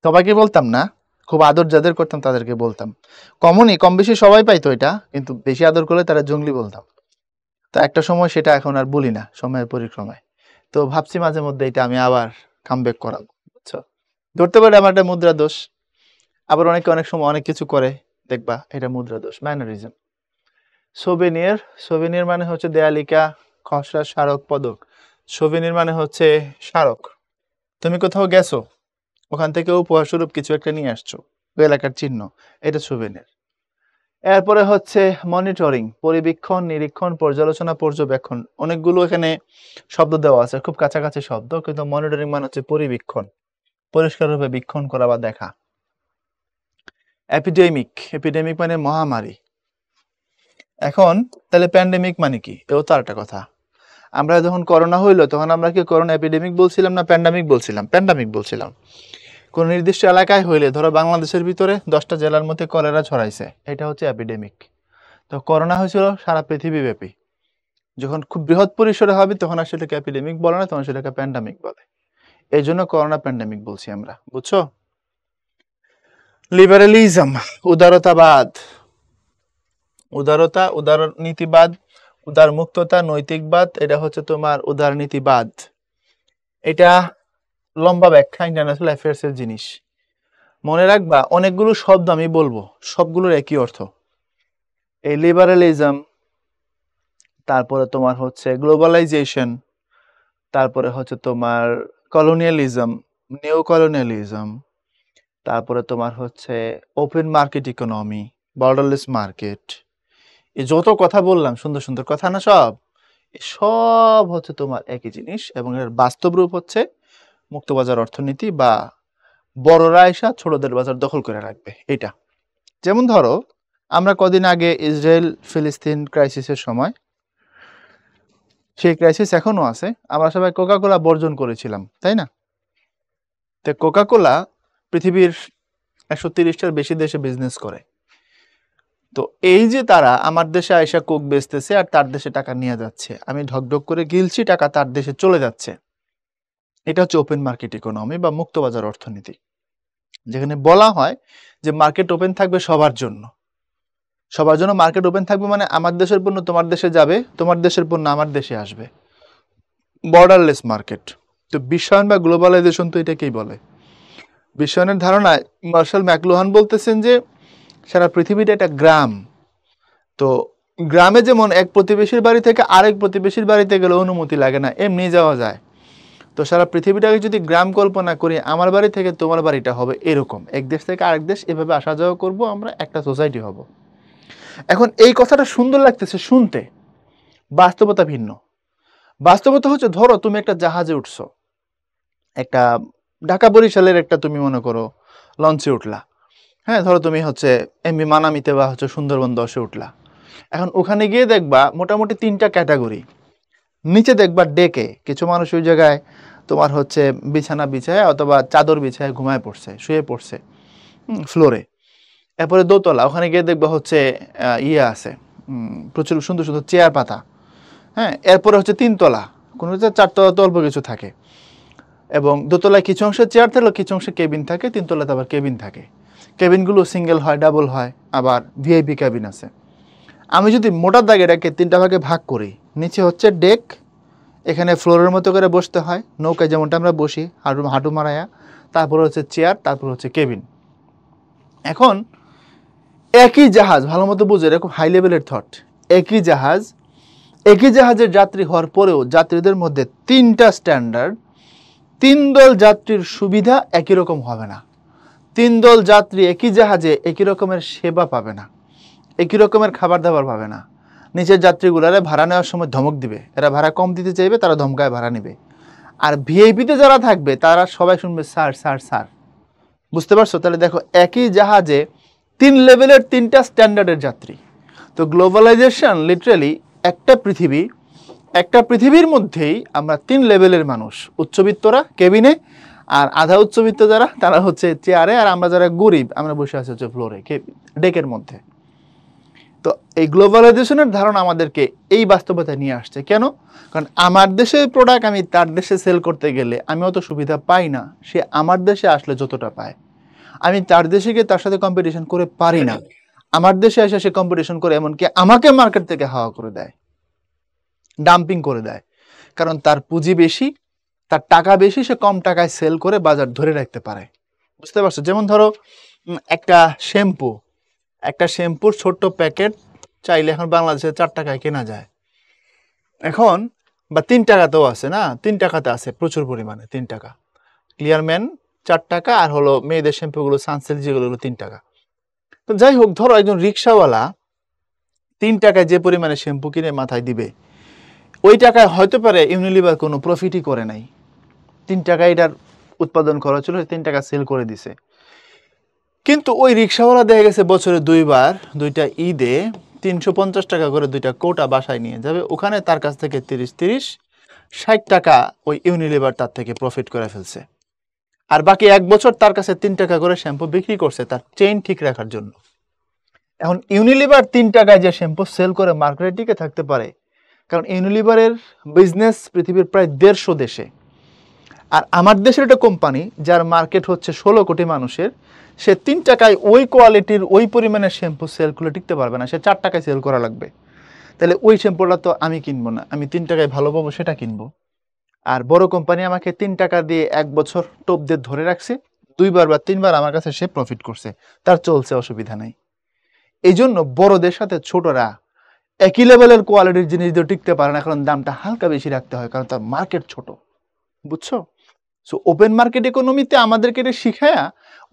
সবাইকে বলতাম না, খুব আদর যাদের করতাম তাদেরকে বলতাম। কমনই, কম বেশি সবাই পাইতো এটা, কিন্তু বেশি আদর করলে তারা জঙ্গলি বলতাম। তো একটা সময় সেটা এখন আর বলি না, সময়ের পরিক্রমায়। তো ভাবছি মাঝে মধ্যে এটা আমি আবার কামব্যাক করাবো, বুঝছো? ধরতে পারে আমার একটা মুদ্রা দোষ। আবার অনেকে অনেক সময় অনেক কিছু করে, দেখবা এটা মুদ্রা দোষ, ম্যানারিজম। সোভেনিয়ার। সোভেনিয়ার মানে হচ্ছে দেয়ালিকা, খসড়া, স্মারক, পদক। সোভেনিয়ার মানে হচ্ছে স্মারক। তুমি কোথাও গেছো, ওখান থেকে উপহার স্বরূপ কিছু একটা নিয়ে আসছো, ওই এলাকার চিহ্ন, এটা সোভেনিয়ার। এরপরে হচ্ছে মনিটরিং, পরিবীক্ষণ, নিরীক্ষণ, পর্যালোচনা, পর্যবেক্ষণ। অনেকগুলো এখানে শব্দ দেওয়া আছে, খুব কাছাকাছি শব্দ, কিন্তু মনিটরিং মানে হচ্ছে পরিবীক্ষণ, পরিষ্কারভাবে বীক্ষণ করা বা দেখা। এপিডেমিক। এপিডেমিক মানে মহামারী। এখন তাহলে প্যান্ডেমিক মানে কি? এও তো আরেকটা কথা। আমরা যখন করোনা হইলো তখন আমরা কি করোনা এপিডেমিক বলছিলাম না প্যান্ডামিক বলছিলাম? প্যান্ডামিক বলছিলাম। কোন নির্দিষ্ট এলাকায় হইলে, ধরো বাংলাদেশের ভিতরে 10টা জেলার মধ্যে কলেরা ছড়াইছে, এটা হচ্ছে এপিডেমিক। তো করোনা হয়েছিল সারা পৃথিবীব্যাপী। যখন খুব বৃহৎ পরিসরে হবে তখন আর সেটাকে এপিডেমিক বলে না, তখন সেটাকে প্যান্ডামিক বলে। এই জন্য করোনা প্যান্ডামিক বলছি আমরা, বুঝছো? লিবারালিজম, উদারতাবাদ। উদারতা, উদারনীতিবাদ, উদারমুক্ততা, নৈতিকবাদ, এটা হচ্ছে তোমার উদারনীতিবাদ। এটা লম্বা ব্যাখ্যা, ইন্টারন্যাশনাল অ্যাফেয়ার্স এর জিনিস। মনে রাখবা অনেকগুলো শব্দ আমি বলবো, সবগুলোর একই অর্থ। এই লিবারালিজম, তারপরে তোমার হচ্ছে গ্লোবালাইজেশন, তারপরে হচ্ছে তোমার কলোনিয়ালিজম, নিউ কলোনিয়ালিজম, তারপরে তোমার হচ্ছে open market economy, borderless market. এই যত কথা বললাম, সুন্দর সুন্দর কথা না সব, সব হচ্ছে তোমার একই জিনিস, এবং এর বাস্তব রূপ হচ্ছে মুক্তবাজার অর্থনীতি, বা বড়রা এসা ছোটদের বাজার দখল করে রাখবে এটা। যেমন ধরো আমরা কদিন আগে ইসরায়েল ফিলিস্তিন ক্রাইসিসের সময় সেই ক্রাইসিস এখনো আছে। আমরা সবাই কোকা-কোলা বর্জন করেছিলাম, তাই না? তো কোকা-কোলা পৃথিবীর 130 টার বেশি দেশে বিজনেস করে। তো এই যে তারা আমার দেশে আইসা কোক বেচতেছে আর তার দেশে টাকা নিয়ে যাচ্ছে, আমি ঢকঢক করে গিলছি, টাকা তার দেশে চলে যাচ্ছে। এটা হচ্ছে ওপেন মার্কেট ইকোনমি বা মুক্তবাজার অর্থনীতি, যেখানে বলা হয় যে মার্কেট ওপেন থাকবে সবার জন্য। সবার জন্য মার্কেট ওপেন থাকবে মানে আমার দেশের পণ্য তোমার দেশে যাবে, তোমার দেশের পণ্য আমার দেশে আসবে। Borderless market. তো বিশ্বায়ন বা গ্লোবালাইজেশন তো এটাকেই বলে। বিশ্বায়নের ধারণায় মার্শাল ম্যাকলুহান বলতেছেন যে সারা পৃথিবীটা একটা গ্রাম। তো গ্রামে যেমন এক প্রতিবেশীর বাড়ি থেকে আরেক প্রতিবেশীর বাড়িতে গেলে অনুমতি লাগে না, এমনি যাওয়া যায়। তো সারা পৃথিবীটাকে যদি গ্রাম কল্পনা করি, আমার বাড়ি থেকে তোমার বাড়িটা হবে এরকম, এক দেশ থেকে আরেক দেশ এভাবে আসা যাওয়া করবো, আমরা একটা সোসাইটি হব। এখন এই কথাটা সুন্দর লাগতেছে শুনতে, বাস্তবতা ভিন্ন। বাস্তবতা হচ্ছে, ধরো তুমি একটা জাহাজে উঠছো, একটা ঢাকা বরিশালের একটা তুমি মনে করো লঞ্চে উঠলা। হ্যাঁ, ধরো তুমি হচ্ছে এমবি মানামিতে বা হচ্ছে সুন্দরবন 10-এ উঠলা। এখন ওখানে গিয়ে দেখবা মোটামুটি 3টা ক্যাটাগরি। নিচে দেখবা ডেকে কিছু মানুষ ওই জায়গায় তোমার হচ্ছে বিছানা বিছায় অথবা চাদর বিছায় ঘুমায় পড়ছে, শুয়ে পড়ছে ফ্লোরে। এরপরে দোতলা, ওখানে গিয়ে দেখবা হচ্ছে ইয়ে আছে, প্রচুর সুন্দর সুন্দর চেয়ার পাতা। হ্যাঁ, এরপরে হচ্ছে 3তলা, কোনো 4তলা তো অল্প কিছু থাকে। এবং দোতলায় কিছু অংশে চেয়ার থাকলেও কিছু অংশে কেবিন থাকে, 3তলাতে আবার কেবিন থাকে। কেবিনগুলো সিঙ্গেল হয়, ডাবল হয়, আবার ভিআইপি কেবিন আছে। আমি যদি মোটা দাগে এটাকে 3টা ভাগে ভাগ করি, নিচে হচ্ছে ডেক, এখানে ফ্লোরের মতো করে বসতে হয়, নৌকায় যেমনটা আমরা বসি হাঁটু মারায়া। তারপর হচ্ছে চেয়ার, তারপর হচ্ছে কেবিন। এখন একই জাহাজ, ভালো মতো বুঝে, এরকম হাই লেভেলের থট, একই জাহাজের যাত্রী হওয়ার পরেও যাত্রীদের মধ্যে 3টা স্ট্যান্ডার্ড। 3 দল যাত্রীর সুবিধা একই রকম হবে না। 3 দল যাত্রী একই জাহাজে একই রকমের সেবা পাবে না, একই রকমের খাবার দাবার পাবে না। নিচের যাত্রীগুলারে ভাড়া নেওয়ার সময় ধমক দিবে, এরা ভাড়া কম দিতে চাইবে, তারা ধমকায় ভাড়া নেবে। আর ভিআইপিতে যারা থাকবে তারা সবাই শুনবে স্যার স্যার স্যার। বুঝতে পারছো? তাহলে দেখো, একই জাহাজে 3 লেভেলের 3টা স্ট্যান্ডার্ডের যাত্রী। তো গ্লোবালাইজেশন লিটারালি একটা পৃথিবীর মধ্যেই আমরা 3 লেভেলের মানুষ, উচ্চবিত্তরা কেবিনে, আর আধা উচ্চবিত্ত যারা তারা হচ্ছে চেয়ারে, আর আমরা যারা গরিব আমরা বসে আছি হচ্ছে ফ্লোরে, ডেকের মধ্যে। তো এই গ্লোবালাইজেশনের ধারণা আমাদেরকে এই বাস্তবতায় নিয়ে আসছে। কেন? কারণ আমার দেশের প্রোডাক্ট আমি তার দেশে সেল করতে গেলে আমি অত সুবিধা পাই না, সে আমার দেশে আসলে যতটা পায়। আমি তার দেশে গিয়ে তার সাথে কম্পিটিশন করে পারি না, আমার দেশে এসে সে কম্পিটিশন করে, এমনকি আমাকে মার্কেট থেকে হাওয়া করে দেয়, ডাম্পিং করে দেয়। কারণ তার পুঁজি বেশি, তার টাকা বেশি, সে কম টাকায় সেল করে বাজার ধরে রাখতে পারে। বুঝতে পারছো? যেমন ধরো একটা শ্যাম্পুর ছোট্ট প্যাকেট চাইলে এখন বাংলাদেশে 4 টাকায় কেনা যায় এখন, বা 3 টাকাতেও আছে না, 3 টাকাতে আছে প্রচুর পরিমাণে, 3 টাকা। ক্লিয়ারম্যান 4 টাকা, আর হলো মেয়েদের শ্যাম্পুগুলো সানসিল্ক যেগুলো 3 টাকা। তো যাই হোক, ধরো একজন রিক্সাওয়ালা 3 টাকায় যে পরিমাণে শ্যাম্পু কিনে মাথায় দিবে, ওই টাকায় হয়তো পারে ইউনিলিভার কোনো প্রফিটই করে নাই। 3 টাকায় এটার উৎপাদন খরচ হলো, 3 টাকা সেল করে দিছে। কিন্তু ওই রিক্সাওয়ালা দেখা গেছে বছরে 2 বার 2টা ঈদে 350 টাকা করে 2টা কোটা বাসায় নিয়ে যাবে, ওখানে তার কাছ থেকে 60 টাকা ওই ইউনিলিভার তার থেকে প্রফিট করে ফেলছে। আর বাকি 1 বছর তার কাছে 3 টাকা করে শ্যাম্পু বিক্রি করছে তার চেইন ঠিক রাখার জন্য। এখন ইউনিলিভার 3 টাকায় যে শ্যাম্পু সেল করে মার্কেটে টিকে থাকতে পারে, কারণ ইউনিলিভারের বিজনেস পৃথিবীর প্রায় 150 দেশে। আর আমার দেশের একটা কোম্পানি যার মার্কেট হচ্ছে 16 কোটি মানুষের, সে 3 টাকায় ওই কোয়ালিটির ওই পরিমাণের শ্যাম্পু সেল করে টিকতে পারবে না, সে 4 টাকায় সেল করা লাগবে। তাহলে ওই শ্যাম্পুটা তো আমি কিনবো না, আমি 3 টাকায় ভালো পাবো সেটা কিনবো। আর বড় কোম্পানি আমাকে 3 টাকা দিয়ে 1 বছর টোপ দিয়ে ধরে রাখছে, 2 বার বা 3 বার আমার কাছে সে প্রফিট করছে, তার চলছে, অসুবিধা নাই। এই জন্য বড়দের সাথে ছোটরা একই লেভেলের কোয়ালিটির জিনিস দিয়ে টিকতে পারে না, কারণ দামটা হালকা বেশি রাখতে হয়, কারণ তার মার্কেট ছোট। বুঝছো? সো ওপেন মার্কেট ইকোনমিতে আমাদেরকে এটা শিখায়া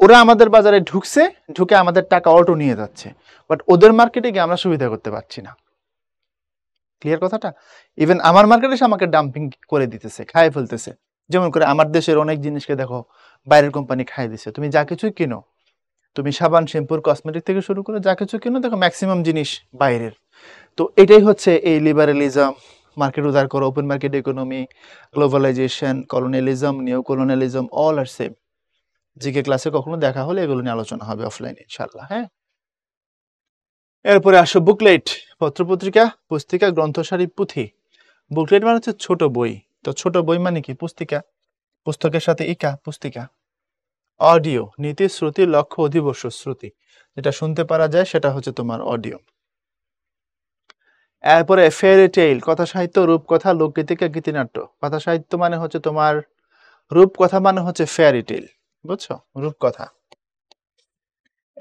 ওরা আমাদের বাজারে ঢুকে আমাদের টাকা অল্টো নিয়ে যাচ্ছে, বাট ওদের মার্কেটে গিয়ে আমরা সুবিধা করতে পারছি না। ক্লিয়ার কথাটা? ইভেন আমার মার্কেটে এসে আমাকে ডাম্পিং করে দিতেছে, খাইয়ে ফেলতেছে। যেমন করে আমার দেশের অনেক জিনিসকে দেখো বাইরের কোম্পানি খাইয়ে দিচ্ছে। তুমি যা কিছুই কিনো, তুমি সাবান, শ্যাম্পুর, কসমেটিক থেকে শুরু করে যা কিছু কিনো, দেখো ম্যাক্সিমাম জিনিস বাইরের। তো এটাই হচ্ছে এই লিবারালিজম মার্কেট উদার করো, open market economy, globalisation, colonialism, neo colonialism, all are same. GK ক্লাসে কখনো দেখা হলে এগুলো নিয়ে আলোচনা হবে অফলাইনে ইনশাআল্লাহ। হ্যাঁ, এরপরে আসো বুকলেট, পত্রপত্রিকা, পুস্তিকা, গ্রন্থসারি, পুঁথি। বুকলেট মানে হচ্ছে ছোট বই। তো ছোট বই মানে কি? পুস্তিকা, পুস্তকের সাথে ইকা, পুস্তিকা। অডিও, নীতি, শ্রুতি, লক্ষ্য, অধিবর্ষ, শ্রুতি, যেটা শুনতে পারা যায় সেটা হচ্ছে তোমার অডিও। এরপরে ফেয়ারি টেইল, কথা সাহিত্য, রূপকথা, লোকগীতিকা, গীতিনাট্য। কথা সাহিত্য মানে হচ্ছে তোমার, রূপকথা মানে হচ্ছে ফেয়ারি টেইল, বুঝছো, রূপকথা।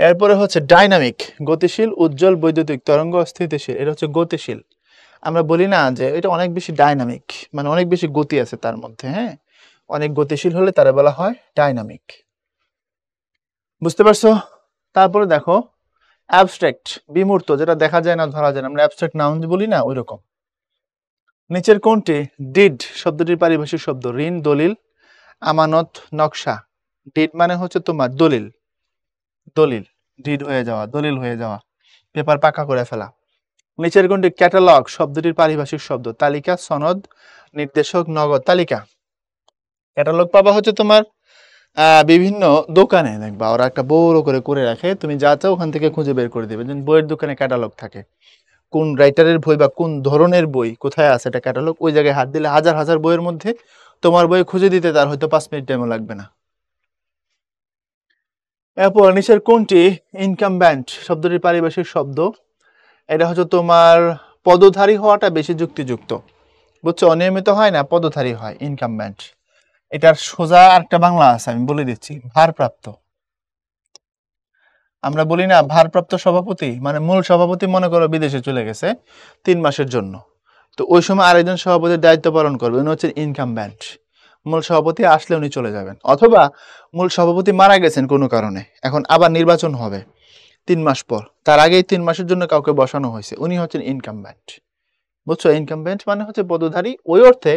এরপরে হচ্ছে ডাইনামিক, গতিশীল, উজ্জ্বল, বৈদ্যুতিক, তরঙ্গ, স্থিতিশীল। এটা হচ্ছে গতিশীল। আমরা বলি না যে এটা অনেক বেশি ডাইনামিক, মানে অনেক বেশি গতি আছে তার মধ্যে। হ্যাঁ, অনেক গতিশীল হলে তারা বলা হয় ডাইনামিক। বুঝতে পারছো? তারপরে দেখো অ্যাবস্ট্রাক্ট, বিমূর্ত, যেটা দেখা যায় না, ধরা যায় না, আমরা অ্যাবস্ট্রাক্ট নাউন বলি না, ওই রকম। নিচের কোনটি ডিড শব্দটির পারিভাষিক শব্দ? ঋণ, দলিল, আমানত, নকশা। ডিড মানে হচ্ছে তোমার দলিল, দলিল, ডিড হয়ে যাওয়া, দলিল হয়ে যাওয়া, পেপার পাকা করে ফেলা। নিচের কোনটি ক্যাটালগ শব্দটির পারিভাষিক শব্দ? তালিকা, সনদ, নির্দেশক, নগদ। তালিকা। ক্যাটালগ পাবা হচ্ছে তোমার বিভিন্ন দোকানে, দেখবা ওরা একটা বড় করে করে রাখে, তুমি যা চাও ওখান থেকে খুঁজে বের করে দেবে। যেমন বইয়ের দোকানে ক্যাটালগ থাকে, কোন রাইটারের বই বা কোন ধরনের বই কোথায় আছে এটা ক্যাটালগ, ওই জায়গায় হাত দিলে হাজার হাজার বইয়ের মধ্যে তোমার বই খুঁজে দিতে তার হয়তো 5 মিনিট টাইমও লাগবে না। এরপর নিচের কোনটি ইনকামব্যান্ট শব্দটির পারিভাষিক শব্দ? এটা হচ্ছে তোমার পদধারী হওয়াটা বেশি যুক্তিযুক্ত, বুঝছো, অনিয়মিত হয় না, পদধারী হয় ইনকামব্যান্ট। এটার সোজা আরেকটা বাংলা আছে, আমি বলে দিচ্ছি, ভারপ্রাপ্ত। আমরা বলি না ভারপ্রাপ্ত সভাপতি, মানে মূল সভাপতি মনে করো বিদেশে চলে গেছে 3 মাসের জন্য, তো ওই সময় আরেকজন সভাপতির দায়িত্ব পালন করবে, উনি হচ্ছেন ইনকামব্যান্ট। মূল সভাপতি আসলে উনি চলে যাবেন, অথবা মূল সভাপতি মারা গেছেন কোনো কারণে, এখন আবার নির্বাচন হবে 3 মাস পর, তার আগেই 3 মাসের জন্য কাউকে বসানো হয়েছে, উনি হচ্ছেন ইনকামব্যান্ট। বুঝছো, ইনকামব্যান্ট মানে হচ্ছে পদধারী, ওই অর্থে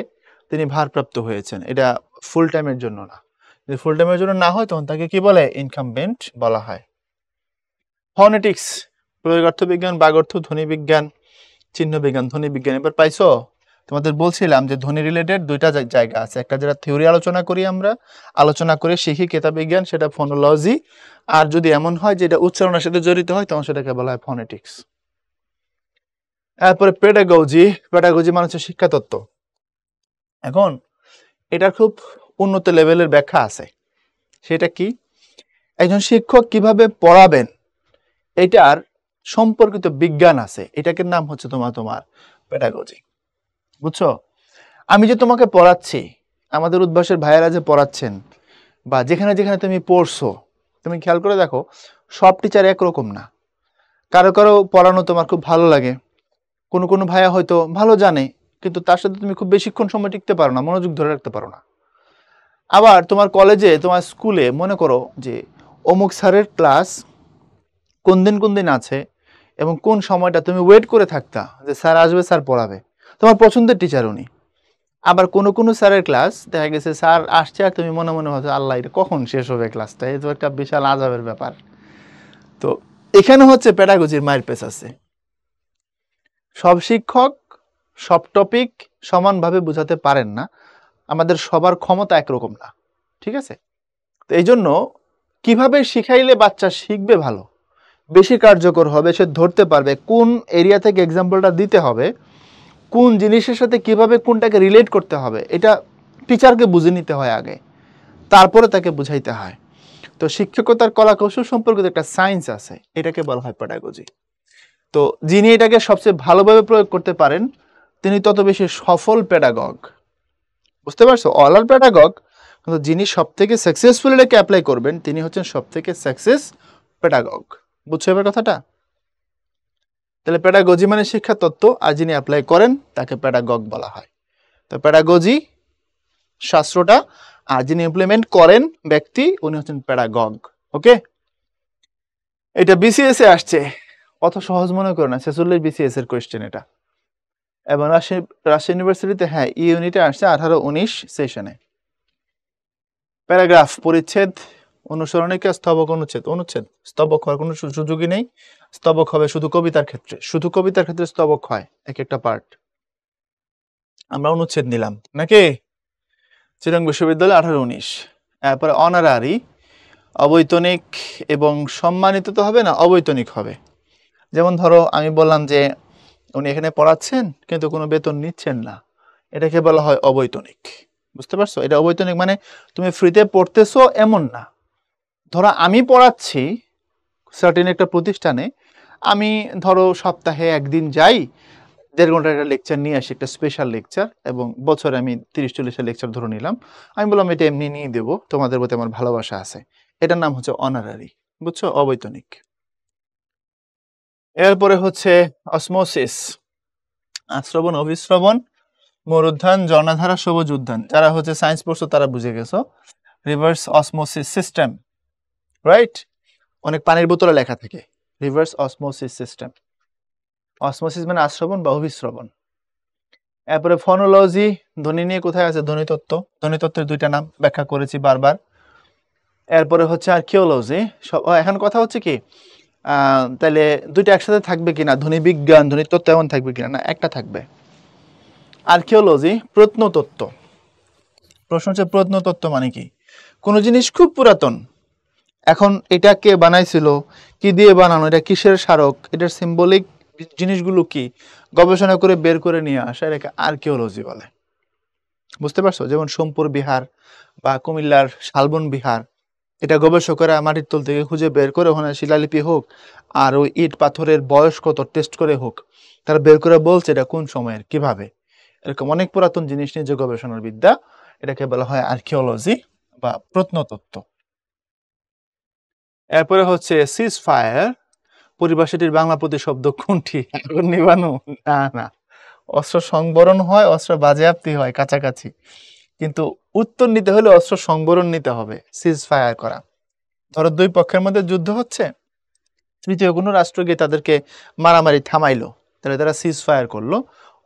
তিনি ভারপ্রাপ্ত হয়েছেন, এটা ফুল টাইমের জন্য না। যদি ফুল টাইমের জন্য না হয় তখন তাকে কি বলে? ইনকামব্যান্ট বলা হয়। ফনেটিক্স, প্রয়োগার্থ বিজ্ঞান, বাগর্থ, ধ্বনি বিজ্ঞান, চিহ্ন বিজ্ঞান, ধ্বনি বিজ্ঞান। এবার পাইছো? তোমাদের বলছিলাম যে ধ্বনি রিলেটেড দুইটা জায়গা আছে, একটা যেটা থিওরি আলোচনা করি, আমরা আলোচনা করে শিখি কেতা বিজ্ঞান, সেটা ফোনোলজি, আর যদি এমন হয় যে এটা উচ্চারণের সাথে জড়িত হয় তখন সেটাকে বলা হয় ফনেটিক্স। তারপরে পেডাগজি, পেডাগজি মানে হচ্ছে শিক্ষা তত্ত্ব। এখন এটার খুব উন্নত লেভেলের ব্যাখ্যা আছে, সেটা কি? একজন শিক্ষক কিভাবে পড়াবেন এটার সম্পর্কিত বিজ্ঞান আছে, এটাকে নাম হচ্ছে তোমার পেডাগজি। বুঝছো, আমি যে তোমাকে পড়াচ্ছি, আমাদের উদ্ভাসের ভাইয়েরা যে পড়াচ্ছেন, বা যেখানে যেখানে তুমি পড়ছো, তুমি খেয়াল করে দেখো সব টিচার একরকম না। কারো কারো পড়ানো তোমার খুব ভালো লাগে, কোনো কোনো ভাইয়া হয়তো ভালো জানে, কিন্তু তার সাথে তুমি খুব বেশিক্ষণ সময় টিকতে পারো না, মনোযোগ ধরে রাখতে পারো না। আবার তোমার কলেজে, তোমার স্কুলে মনে করো যে অমুক স্যারের ক্লাস কোন দিন আছে, এবং কোন সময়টা তুমি ওয়েট করে থাকতা যে স্যার আসবে, স্যার পড়াবে, তোমার পছন্দের টিচার উনি। আবার কোনো কোনো স্যারের ক্লাস দেখা গেছে স্যার আসছে আর তুমি মনে মনে ভাবছো আল্লাহ এটা কখন শেষ হবে ক্লাসটা, এই তো একটা বিশাল আজাবের ব্যাপার। তো এখানে হচ্ছে পেডাগজির মায়ের পেছ আছে। সব শিক্ষক সব টপিক সমানভাবে বোঝাতে পারেন না, আমাদের সবার ক্ষমতা একরকম না, ঠিক আছে? তো এই জন্য কিভাবে শিখাইলে বাচ্চা শিখবে ভালো, বেশি কার্যকর হবে, সে ধরতে পারবে কোন এরিয়া থেকে এক্সাম্পলটা দিতে হবে, কোন জিনিসের সাথে কিভাবে কোনটাকে রিলেট করতে হবে, এটা টিচারকে বুঝে নিতে হয় আগে, তারপরে তাকে বুঝাইতে হয়। তো শিক্ষকতার কলা কৌশল সম্পর্কিত একটা সায়েন্স আছে, এটাকে বলা হয় পেডাগজি। তো যিনি এটাকে সবচেয়ে ভালোভাবে প্রয়োগ করতে পারেন তিনি তত বেশি সফল পেডাগগ। বুঝতে পারছো? অল আর পেডাগগ, কিন্তু যিনি সব থেকে সাকসেসফুল এটাকে অ্যাপ্লাই করবেন তিনি হচ্ছেন সব থেকে সাকসেস পেডাগগ। বুঝছো এবার কথাটা? তাহলে পেডাগজি মানে শিক্ষা তত্ত্ব, আর যিনি অ্যাপ্লাই করেন তাকে পেডাগগ বলা হয়। তো পেডাগজি শাস্ত্রটা, আর যিনি ইমপ্লিমেন্ট করেন ব্যক্তি উনি হচ্ছেন পেডাগগ। ওকে, এটা বিসিএস এ আসছে, অত সহজ মনে করো না, 46 বিসিএস এর কোয়েশ্চেন এটা। এবং রাজশাহী ইউনিভার্সিটিতে হ্যাঁ ই ইউনিটে আসছে 18-19 সেশনে। প্যারাগ্রাফ, পরিচ্ছেদ, অনুসরণিকা, স্তবক, অনুচ্ছেদ। অনুচ্ছেদ, স্তবক হওয়ার কোনো সুযোগই নেই, স্তবক হবে শুধু কবিতার ক্ষেত্রে, শুধু কবিতার ক্ষেত্রে স্তবক হয় এক একটা পার্ট। আমরা অনুচ্ছেদ নিলাম নাকি? চিটাগং বিশ্ববিদ্যালয় 18-19। এরপরে অনারারি, অবৈতনিক এবং সম্মানিত তো হবে না, অবৈতনিক হবে। যেমন ধরো আমি বললাম যে উনি এখানে পড়াচ্ছেন কিন্তু কোনো বেতন নিচ্ছেন না, এটাকে বলা হয় অবৈতনিক। বুঝতে পারছো? এটা অবৈতনিক মানে তুমি ফ্রিতে পড়তেছো এমন না। ধরো আমি পড়াচ্ছি সার্টেন একটা প্রতিষ্ঠানে, আমি ধরো সপ্তাহে একদিন যাই, 1.5 ঘন্টার একটা লেকচার নিয়ে আসি, একটা স্পেশাল লেকচার, এবং বছরে আমি 30-40টা লেকচার ধরে নিলাম। আমি বললাম এটা এমনি নিয়ে দেবো, তোমাদের প্রতি আমার ভালোবাসা আছে। এটার নাম হচ্ছে অনারারি। বুঝছো? অবৈতনিক। এরপরে হচ্ছে অসমোসিস, আশ্রবণ, অভিশ্রবণ, মরুদ্যান, ঝর্ণাধারা, সবুজ উদ্যান। যারা হচ্ছে সায়েন্স পড়ছো তারা বুঝে গেছো। Reverse osmosis system, right? অনেক পানির বোতলে লেখা থাকে রিভার্স অসমোসিস সিস্টেম। অসমোসিস মানে আশ্রবণ বা অভিশ্রবণ। এরপরে ফনোলজি, ধ্বনি নিয়ে কোথায় আছে? ধ্বনিতত্ত্ব। ধ্বনিতত্ত্বের 2টা নাম ব্যাখ্যা করেছি বারবার। এরপরে হচ্ছে আর্কিওলজি। এখন কথা হচ্ছে কি, তাহলে 2টা একসাথে থাকবে কিনা, ধ্বনি বিজ্ঞান ধ্বনিতত্ত্ব এমন থাকবে কিনা? না, একটা থাকবে। আর্কিওলজি প্রত্নতত্ত্ব। প্রশ্ন হচ্ছে প্রত্নতত্ত্ব মানে কি? কোনো জিনিস খুব পুরাতন, এখন এটা কে বানাইছিল, কি দিয়ে বানানো, এটা কিসের স্মারক, এটার সিম্বলিক জিনিসগুলো কি, গবেষণা করে বের করে নিয়ে আসা, এটাকে আর্কিওলজি বলে। বুঝতে পারছো? যেমন সোমপুর বিহার বা কুমিল্লার শালবন বিহার, এটা গবেষকরা মাটির তল থেকে খুঁজে বের করে, ওখানে শিলালিপি হোক আর ওই ইট পাথরের বয়স কত টেস্ট করে হোক, তারা বের করে বলছে এটা কোন সময়ের কিভাবে। এরকম অনেক পুরাতন জিনিস নিয়ে যে গবেষণার বিদ্যা, এটাকে বলা হয় আর্কিওলজি বা প্রত্নতত্ত্ব। এরপরে হচ্ছে সিজ ফায়ার, পরিভাষাটির বাংলা প্রতিশব্দ কোনটি? আগুন নিবানো? না না, অস্ত্র সংবরণ হয়, অস্ত্র বাজেয়াপ্তি হয়, কাছাকাছি। কিন্তু উত্তর নিতে হলে অস্ত্র সংবরণ নিতে হবে, সিজ ফায়ার করা। ধরো 2 পক্ষের মধ্যে যুদ্ধ হচ্ছে, তৃতীয় কোনো রাষ্ট্র গিয়ে তাদেরকে মারামারি থামাইলো, তাহলে তারা সিজ ফায়ার করলো,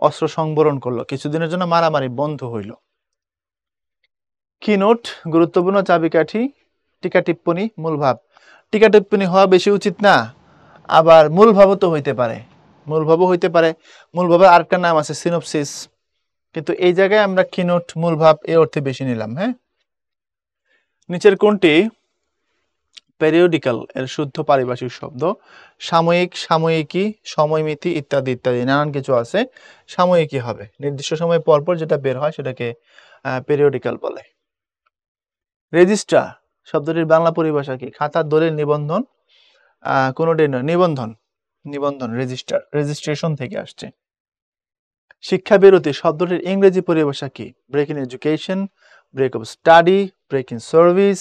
অস্ত্র সংবরণ করলো, কিছুদিনের জন্য মারামারি বন্ধ হইল। কিনোট, গুরুত্বপূর্ণ চাবিকাঠি, টিকা টিপ্পনী, মূল ভাব। টিকা টিপ্পনী হওয়া বেশি উচিত না, আবার মূল ভাবও তো হইতে পারে, মূল ভাবও হইতে পারে। মূল ভাবের আরেকটা নাম আছে সিনোপসিস, কিন্তু এই জায়গায় আমরা কিনোট মূল ভাব এই অর্থে বেশি নিলাম। হ্যাঁ, নিচের কোনটি পেরিওডিক্যাল এর শুদ্ধ পারিভাষিক শব্দ? সাময়িক, সাময়িকী, সময়মিতি ইত্যাদি ইত্যাদি নানান কিছু আছে। সাময়িকী হবে, নির্দিষ্ট সময় পর পর যেটা বের হয় সেটাকে পেরিওডিক্যাল বলে। রেজিস্ট্রার শব্দটির বাংলা পরিভাষা কি? খাতা, দলিল, নিবন্ধন, কোনোটি নয়, নিবন্ধন। নিবন্ধন, রেজিস্টার, রেজিস্ট্রেশন থেকে আসছে। শিক্ষা বিরতি শব্দটির ইংরেজি পরিভাষা কি? Break in education, break of study, break in service,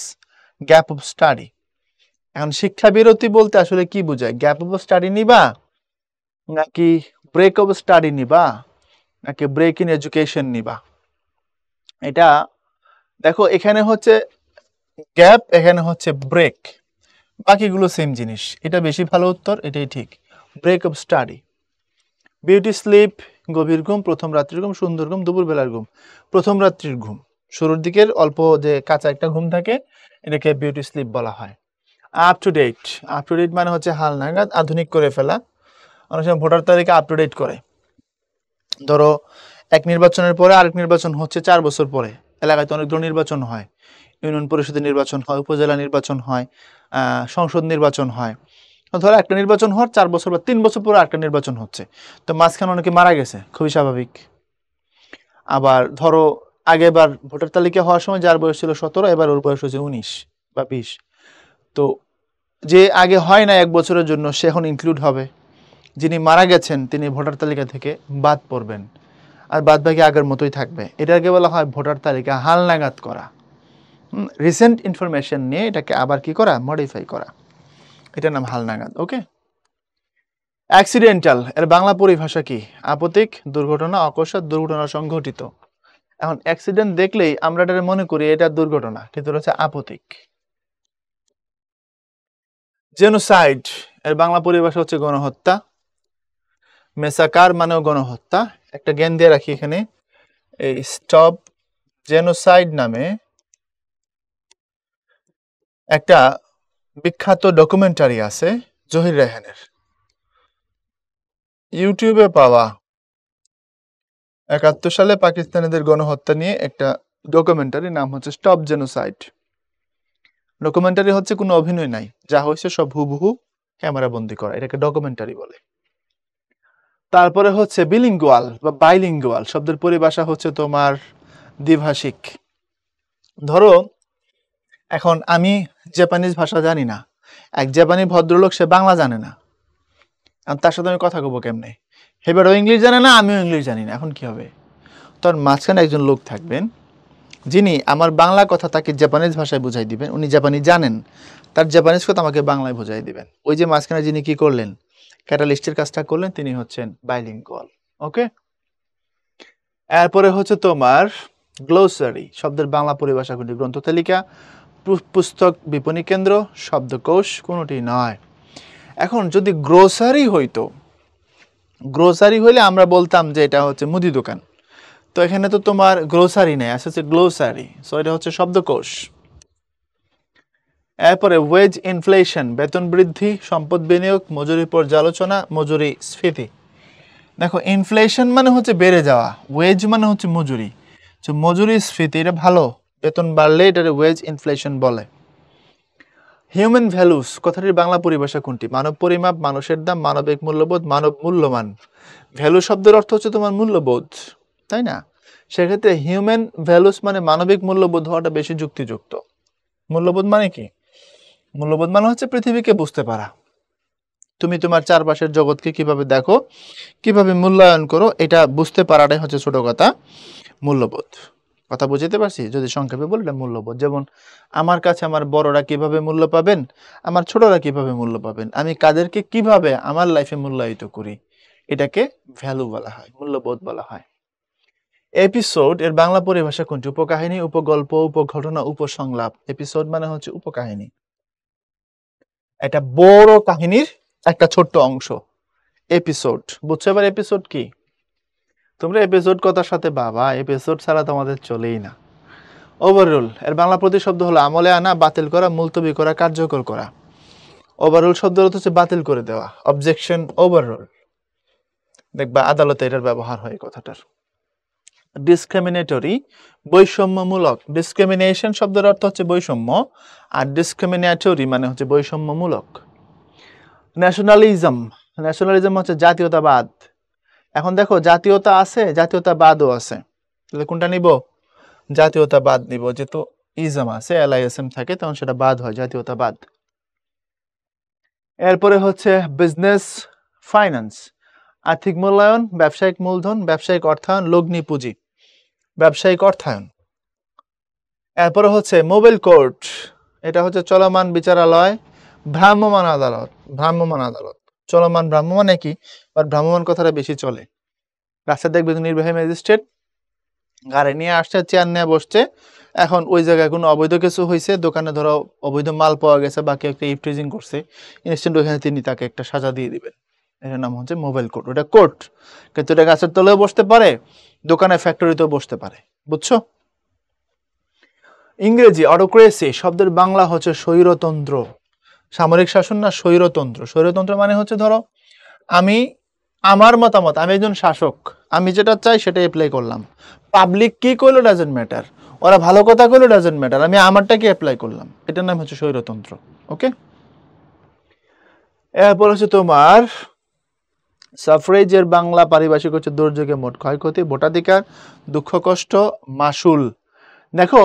gap of study. এখন শিক্ষা বিরতি বলতে আসলে কি বোঝায়? গ্যাপ অফ স্টাডি নিবা, নাকি ব্রেক অফ স্টাডি নিবা, নাকি ব্রেক ইন এডুকেশন নিবা? এটা দেখো, এখানে হচ্ছে গ্যাপ, এখানে হচ্ছে ব্রেক, বাকিগুলো সেম জিনিস। এটা বেশি ভালো উত্তর, এটাই ঠিক, break of study. Beauty sleep, গভীর ঘুম, প্রথম রাত্রির ঘুম, সুন্দর ঘুম, দুপুরবেলার ঘুম। প্রথম রাত্রির ঘুম, শুরুর দিকের অল্প যে কাঁচা একটা ঘুম থাকে, এটাকে বিউটি স্লিপ বলা হয়। Up to date, up to date মানে হচ্ছে হাল নাগাদ, আধুনিক করে ফেলা। অনেক সময় ভোটার তালিকা আপ টু ডেট করে, ধরো এক নির্বাচনের পরে আরেক নির্বাচন হচ্ছে 4 বছর পরে। এলাকায় তো অনেক ধরনের নির্বাচন হয়, ইউনিয়ন পরিষদের নির্বাচন হয়, উপজেলা নির্বাচন হয়, সংসদ নির্বাচন হয়। ধরো একটা নির্বাচন হওয়ার 4 বছর বা 3 বছর পরে আরেকটা নির্বাচন হচ্ছে, তো মাঝখানে অনেকে মারা গেছে, খুবই স্বাভাবিক। আবার ধরো আগেবার ভোটার তালিকা হওয়ার সময় যার বয়স ছিল 17, এবার ওর বয়স হচ্ছে 19 বা 20, তো যে আগে হয় না 1 বছরের জন্য সে এখন ইনক্লুড হবে, যিনি মারা গেছেন তিনি ভোটার তালিকা থেকে বাদ পড়বেন, আর বাদ বাকি আগের মতোই থাকবে। এটাকে বলা হয় ভোটার তালিকা হালনাগাদ করা, রিসেন্ট ইনফরমেশন নিয়ে এটাকে আবার কি করা, মডিফাই করা, এটার নাম হালনাগাদ। ওকে। অ্যাক্সিডেন্টাল এর বাংলা পরিভাষা কি? আপতিক, দুর্ঘটনা, অকস্মাৎ, দুর্ঘটনা সংঘটিত। এখন অ্যাক্সিডেন্ট দেখলেই আমরা এটা মনে করি এটা দুর্ঘটনা, কিন্তু এটা হচ্ছে আপতিক। জেনোসাইড এর বাংলা পরিভাষা হচ্ছে গণহত্যা। মেসাকার মানেও গণহত্যা। একটা জ্ঞান দিয়ে রাখি এখানে, এই স্টপ জেনোসাইড নামে একটা বিখ্যাত ডকুমেন্টারি আছে জহির রায়হানের, ইউটিউবে পাওয়া। 71 সালে পাকিস্তানিদের গণহত্যা নিয়ে একটা ডকুমেন্টারি, নাম হচ্ছে স্টপ জেনোসাইড। ডকুমেন্টারি হচ্ছে কোনো অভিনয় নাই, যা হয়েছে সব হুবহু ক্যামেরা বন্দি করা, এটাকে ডকুমেন্টারি বলে। তারপরে হচ্ছে বিলিঙ্গুয়াল বা বাইলিঙ্গুয়াল শব্দের পরিভাষা হচ্ছে তোমার দ্বিভাষিক। ধরো এখন আমি জাপানিজ ভাষা জানি না, এক জাপানি ভদ্রলোক সে বাংলা জানে না, আর তার সাথে আমি কথা কব কেমনে? হেবারও ইংলিশ জানে না, আমিও ইংলিশ জানি না, এখন কি হবে? তোর মাঝখানে একজন লোক থাকবেন যিনি আমার বাংলা কথা তাকে জাপানিজ ভাষায় বুঝাই দিবেন, উনি জাপানি জানেন, তার জাপানিজ কথা আমাকে বাংলায় বুঝাই দিবেন। ওই যে মাঝখানে যিনি কি করলেন, ক্যাটালিস্টের কাজটা করলেন, তিনি হচ্ছেন বাইলিঙ্গুয়াল। ওকে, এরপরে হচ্ছে তোমার গ্লোসারি শব্দের বাংলা পরিভাষা কোনটি? গ্রন্থ তালিকা, পুস্তক বিপণী কেন্দ্র, শব্দকোষ, কোনোটি নয়। এখন যদি গ্রোসারি হইতো, গ্রোসারি হইলে আমরা বলতাম যে এটা হচ্ছে মুদি দোকান, তো এখানে তো তোমার গ্রোসারি নেই, আসছে গ্লোসারি, সো এটা হচ্ছে শব্দকোষ। এরপরে ওয়েজ ইনফ্লেশন, বেতন বৃদ্ধি, সম্পদ বিনিয়োগ, মজুরি পর্যালোচনা, মজুরি স্ফীতি। দেখো ইনফ্লেশন মানে হচ্ছে বেড়ে যাওয়া, ওয়েজ মানে হচ্ছে মজুরি, তো মজুরি স্ফীতি এটা ভালো, বেতন বাড়লে এটা ওয়েজ ইনফ্লেশন বলে। হিউম্যান ভ্যালুস কথাটির বাংলা পরিভাষা কোনটি? মানব পরিমাপ, মানুষের দাম, মানবিক মূল্যবোধ, মানব মূল্যমান। ভ্যালু শব্দের অর্থ হচ্ছে তোমার মূল্যবোধ, তাই না? সেক্ষেত্রে হিউম্যান ভ্যালুস মানে মানবিক মূল্যবোধ হওয়াটা বেশি যুক্তিযুক্ত। মূল্যবোধ মানে কি? মূল্যবোধ মানে হচ্ছে পৃথিবীকে বুঝতে পারা, তুমি তোমার চারপাশের জগৎকে কিভাবে দেখো, কিভাবে মূল্যায়ন করো, এটা বুঝতে পারাটাই হচ্ছে ছোট কথা মূল্যবোধ। কথা বুঝতে পারছি? যদি সংক্ষেপে বলি এটা মূল্যবোধ। যেমন আমার কাছে আমার বড়রা কিভাবে মূল্য পাবেন, আমার ছোটরা কিভাবে মূল্য পাবেন, আমি কাদেরকে কিভাবে আমার লাইফে মূল্যায়িত করি, এটাকে ভ্যালু বলা হয়, মূল্যবোধ বলা হয়। এপিসোড এর বাংলা পরিভাষা কোনটি? উপকাহিনী, উপগল্প, উপঘটনা, উপসংলাপ। এপিসোড মানে হচ্ছে উপকাহিনী, এটা বড় কাহিনীর একটা ছোট্ট অংশ এপিসোড। বুঝছো এবার এপিসোড কি? তোমরা এপিসোড কথার সাথে বাবা এপিসোড ছাড়া তোমাদের চলেই না। ওভাররুল এর বাংলা প্রতিশব্দ হলো আমলে আনা, বাতিল করা, মুলতবি করা, কার্যকর করা। ওভাররুল শব্দের অর্থ হচ্ছে বাতিল করে দেওয়া, অবজেকশন ওভাররুল। দেখবা আদালতে এটার ব্যবহার হয় কথাটার। ডিসক্রিমিনেটরি বৈষম্যমূলক, ডিসক্রিমিনেশন শব্দের অর্থ হচ্ছে বৈষম্য, আর ডিসক্রিমিনেটরি মানে হচ্ছে বৈষম্যমূলক। ন্যাশনালিজম, ন্যাশনালিজম হচ্ছে জাতীয়তাবাদ। এখন দেখো জাতীয়তা আছে, জাতীয়তাবাদও আছে, তাহলে কোনটা নিব? জাতীয়তাবাদ নিব, যেহেতু ইজম আছে, এলআইএসএম থাকে, তখন সেটা বাদ হয়, জাতীয়তাবাদ। এরপরে হচ্ছে বিজনেস ফাইন্যান্স, আর্থিক মূল্যায়ন, ব্যবসায়িক মূলধন, ব্যবসায়িক অর্থায়ন, লগ্নি পুঁজি, ব্যবসায়িক অর্থায়ন। এরপরে হচ্ছে মোবাইল কোর্ট, এটা হচ্ছে চলমান বিচারালয়, ভ্রাম্যমাণ আদালত, ভ্রাম্যমাণ আদালত। চলমান ভ্রাম্যমাণ একই, বাট ভ্রাম্যমাণ কথাটা বেশি চলে। রাস্তায় দেখবে নির্বাহী ম্যাজিস্ট্রেট গাড়ি নিয়ে আসছে, চেয়ার নিয়ে বসছে, এখন ওই জায়গায় কোনো অবৈধ কিছু হয়েছে, দোকানে ধরো অবৈধ মাল পাওয়া গেছে বা কেউ একটা ইফটিজিং করছে, ইনস্ট্যান্ট ওখানে তিনি তাকে একটা সাজা দিয়ে দিবেন, এটার নাম হচ্ছে মোবাইল কোর্ট। ওটা কোর্ট, কিন্তু এটা গাছের তলেও বসতে পারে, দোকানে ফ্যাক্টরিতেও বসতে পারে। বুঝছো? ইংরেজি অটোক্রেসি শব্দের বাংলা হচ্ছে স্বৈরতন্ত্র। সামরিক শাসন না স্বৈরতন্ত্র। স্বৈরতন্ত্র মানে হচ্ছে ধরো আমি আমার মতামত, আমি একজন শাসক, আমি যেটা চাই সেটা অ্যাপ্লাই করলাম, পাবলিক কি করলো ডাজেন্ট ম্যাটার, ওরা ভালো কথা করলো ডাজেন্ট ম্যাটার, আমি আমারটাকে অ্যাপ্লাই করলাম, এটার নাম হচ্ছে স্বৈরতন্ত্র। ওকে, এরপর হচ্ছে তোমার সাফরেজের বাংলা পারিভাষিক হচ্ছে দুর্যোগে মোট ক্ষয়ক্ষতি, ভোটাধিকার, দুঃখ কষ্ট, মাসুল। দেখো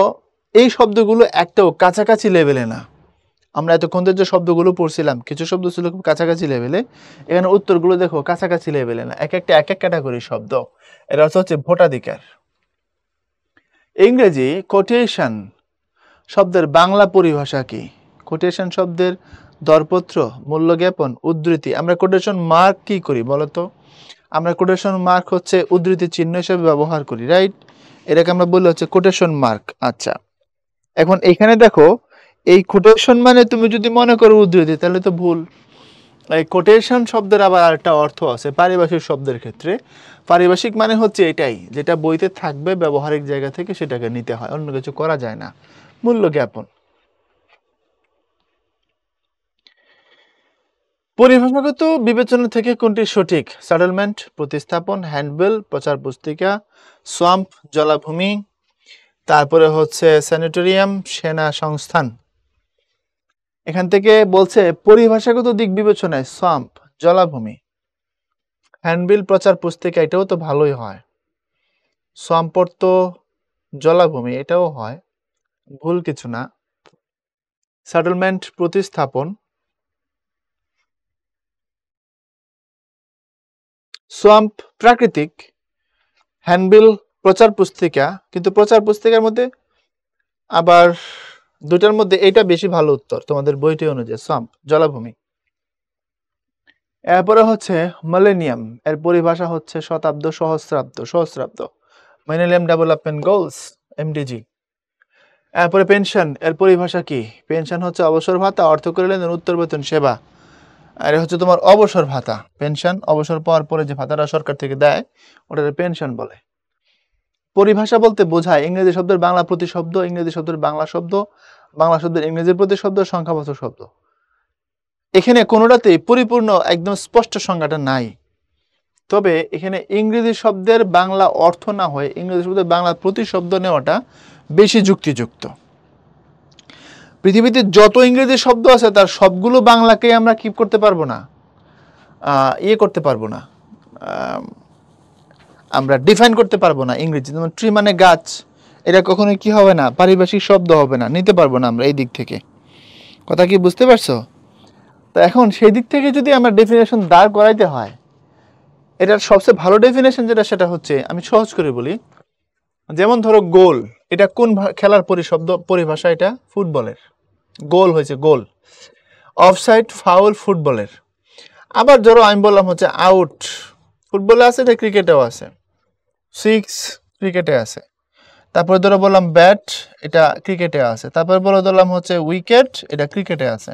এই শব্দগুলো একটাও কাছাকাছি লেভেলে না, আমরা এতক্ষণ যে শব্দগুলো পড়ছিলাম কিছু শব্দ ছিল খুব কাছাকাছি লেভেলে, এখানে উত্তরগুলো দেখো কাছাকাছি লেভেলে না, এক একটা এক এক ক্যাটাগরির শব্দ। এর অর্থ হচ্ছে ভোটাধিকার। ইংরেজি কোটেশন শব্দের বাংলা পরিভাষা কি? কোটেশন শব্দের দরপত্র, মূল্য জ্ঞাপন, উদ্ধৃতি। আমরা কোটেশন মার্ক কি করি বলতো? আমরা কোটেশন মার্ক হচ্ছে উদ্ধৃতি চিহ্ন হিসেবে ব্যবহার করি, রাইট? এটাকে আমরা বলি হচ্ছে কোটেশন মার্ক। আচ্ছা, এখন এখানে দেখো এই কোটেশন মানে তুমি যদি মনে করো উদ্ধৃতি, তাহলে তো ভুল। এই কোটেশন শব্দের আবার আরেকটা অর্থ আছে পারিভাষিক শব্দের ক্ষেত্রে। পারিভাষিক মানে হচ্ছে এটাই, যেটা বইতে থাকবে ব্যবহারিক জায়গা থেকে সেটাকে নিতে হয়, অন্য কিছু করা যায় না। মূল্য জ্ঞাপন। পরিভাষাগত বিবেচনা থেকে কোনটি সঠিক? সেটেলমেন্ট, প্রতিস্থাপন, হ্যান্ডবিল, প্রচার পুস্তিকা, সোয়াম্প জলাভূমি, তারপরে হচ্ছে স্যানিটোরিয়াম, সেনা সংস্থান। এখান থেকে বলছে পরিভাষাগত দিক বিবেচনায় সোয়াম্প জলাভূমি, হ্যান্ডবিল প্রচার পুস্তিকা, এটাও তো ভালোই হয়। সোয়াম্প তো জলাভূমি, এটাও হয়, ভুল কিছু না। সেটেলমেন্ট প্রতিস্থাপন, সোয়াম্প প্রাকৃতিক, হ্যান্ডবিল প্রচার পুস্তিকা। কিন্তু প্রচার পুস্তিকার মধ্যে আবার দুটার মধ্যে এটা বেশি ভালো উত্তর তোমাদের বইটি অনুযায়ী, সোয়াম্প জলাভূমি। এরপরে হচ্ছে মিলেনিয়াম, এর পরিভাষা হচ্ছে শতাব্দ, সহস্রাব্দ। Millennium development goals, MDG. এরপরে পেনশন, এর পরিভাষা কি? পেনশন হচ্ছে অবসর ভাতা, অর্থ করে লেনদেন, উত্তর বেতন, সেবা। আর হচ্ছে তোমার অবসর ভাতা, পেনশন অবসর পাওয়ার পরে যে ভাতাটা সরকার থেকে দেয় ওটাকে পেনশন বলে। পরিভাষা বলতে বোঝায় ইংরেজি শব্দের বাংলা প্রতিশব্দ, ইংরেজি শব্দের বাংলা শব্দ, বাংলা শব্দের ইংরেজি প্রতিশব্দ, সংখ্যাবাচক শব্দ। এখানে কোনোটাতেই পরিপূর্ণ একদম স্পষ্ট সংজ্ঞাটা নাই। তবে এখানে ইংরেজি শব্দের বাংলা অর্থ না হয়ে ইংরেজি শব্দের বাংলা প্রতিশব্দ নেওয়াটা বেশি যুক্তিযুক্ত। পৃথিবীতে যত ইংরেজি শব্দ আছে তার সবগুলো বাংলাকে আমরা কি করতে পারবো না, করতে পারবো না, আমরা ডিফাইন করতে পারবো না। ইংরেজি যেমন ট্রি মানে গাছ, এটা কখনো কি হবে না, পারিভাষিক শব্দ হবে না, নিতে পারবো না আমরা এই দিক থেকে। কথা কি বুঝতে পারছো? তো এখন সেই দিক থেকে যদি আমরা ডেফিনেশন দাঁড় করাইতে হয়, এটার সবচেয়ে ভালো ডেফিনেশন যেটা সেটা হচ্ছে, আমি সহজ করে বলি, যেমন ধরো গোল, এটা কোন খেলার পরিভাষা? এটা ফুটবলের। গোল হয়েছে গোল। অফসাইড ফাউল ফুটবলের। আবার ধরো আমি বললাম হচ্ছে আউট, ফুটবলে আছে, এটা ক্রিকেটেও আছে। সিক্স ক্রিকেটে আছে। তারপরে ধরো বললাম ব্যাট, এটা ক্রিকেটে আছে। তারপরে ধরলাম হচ্ছে উইকেট, এটা ক্রিকেটে আছে।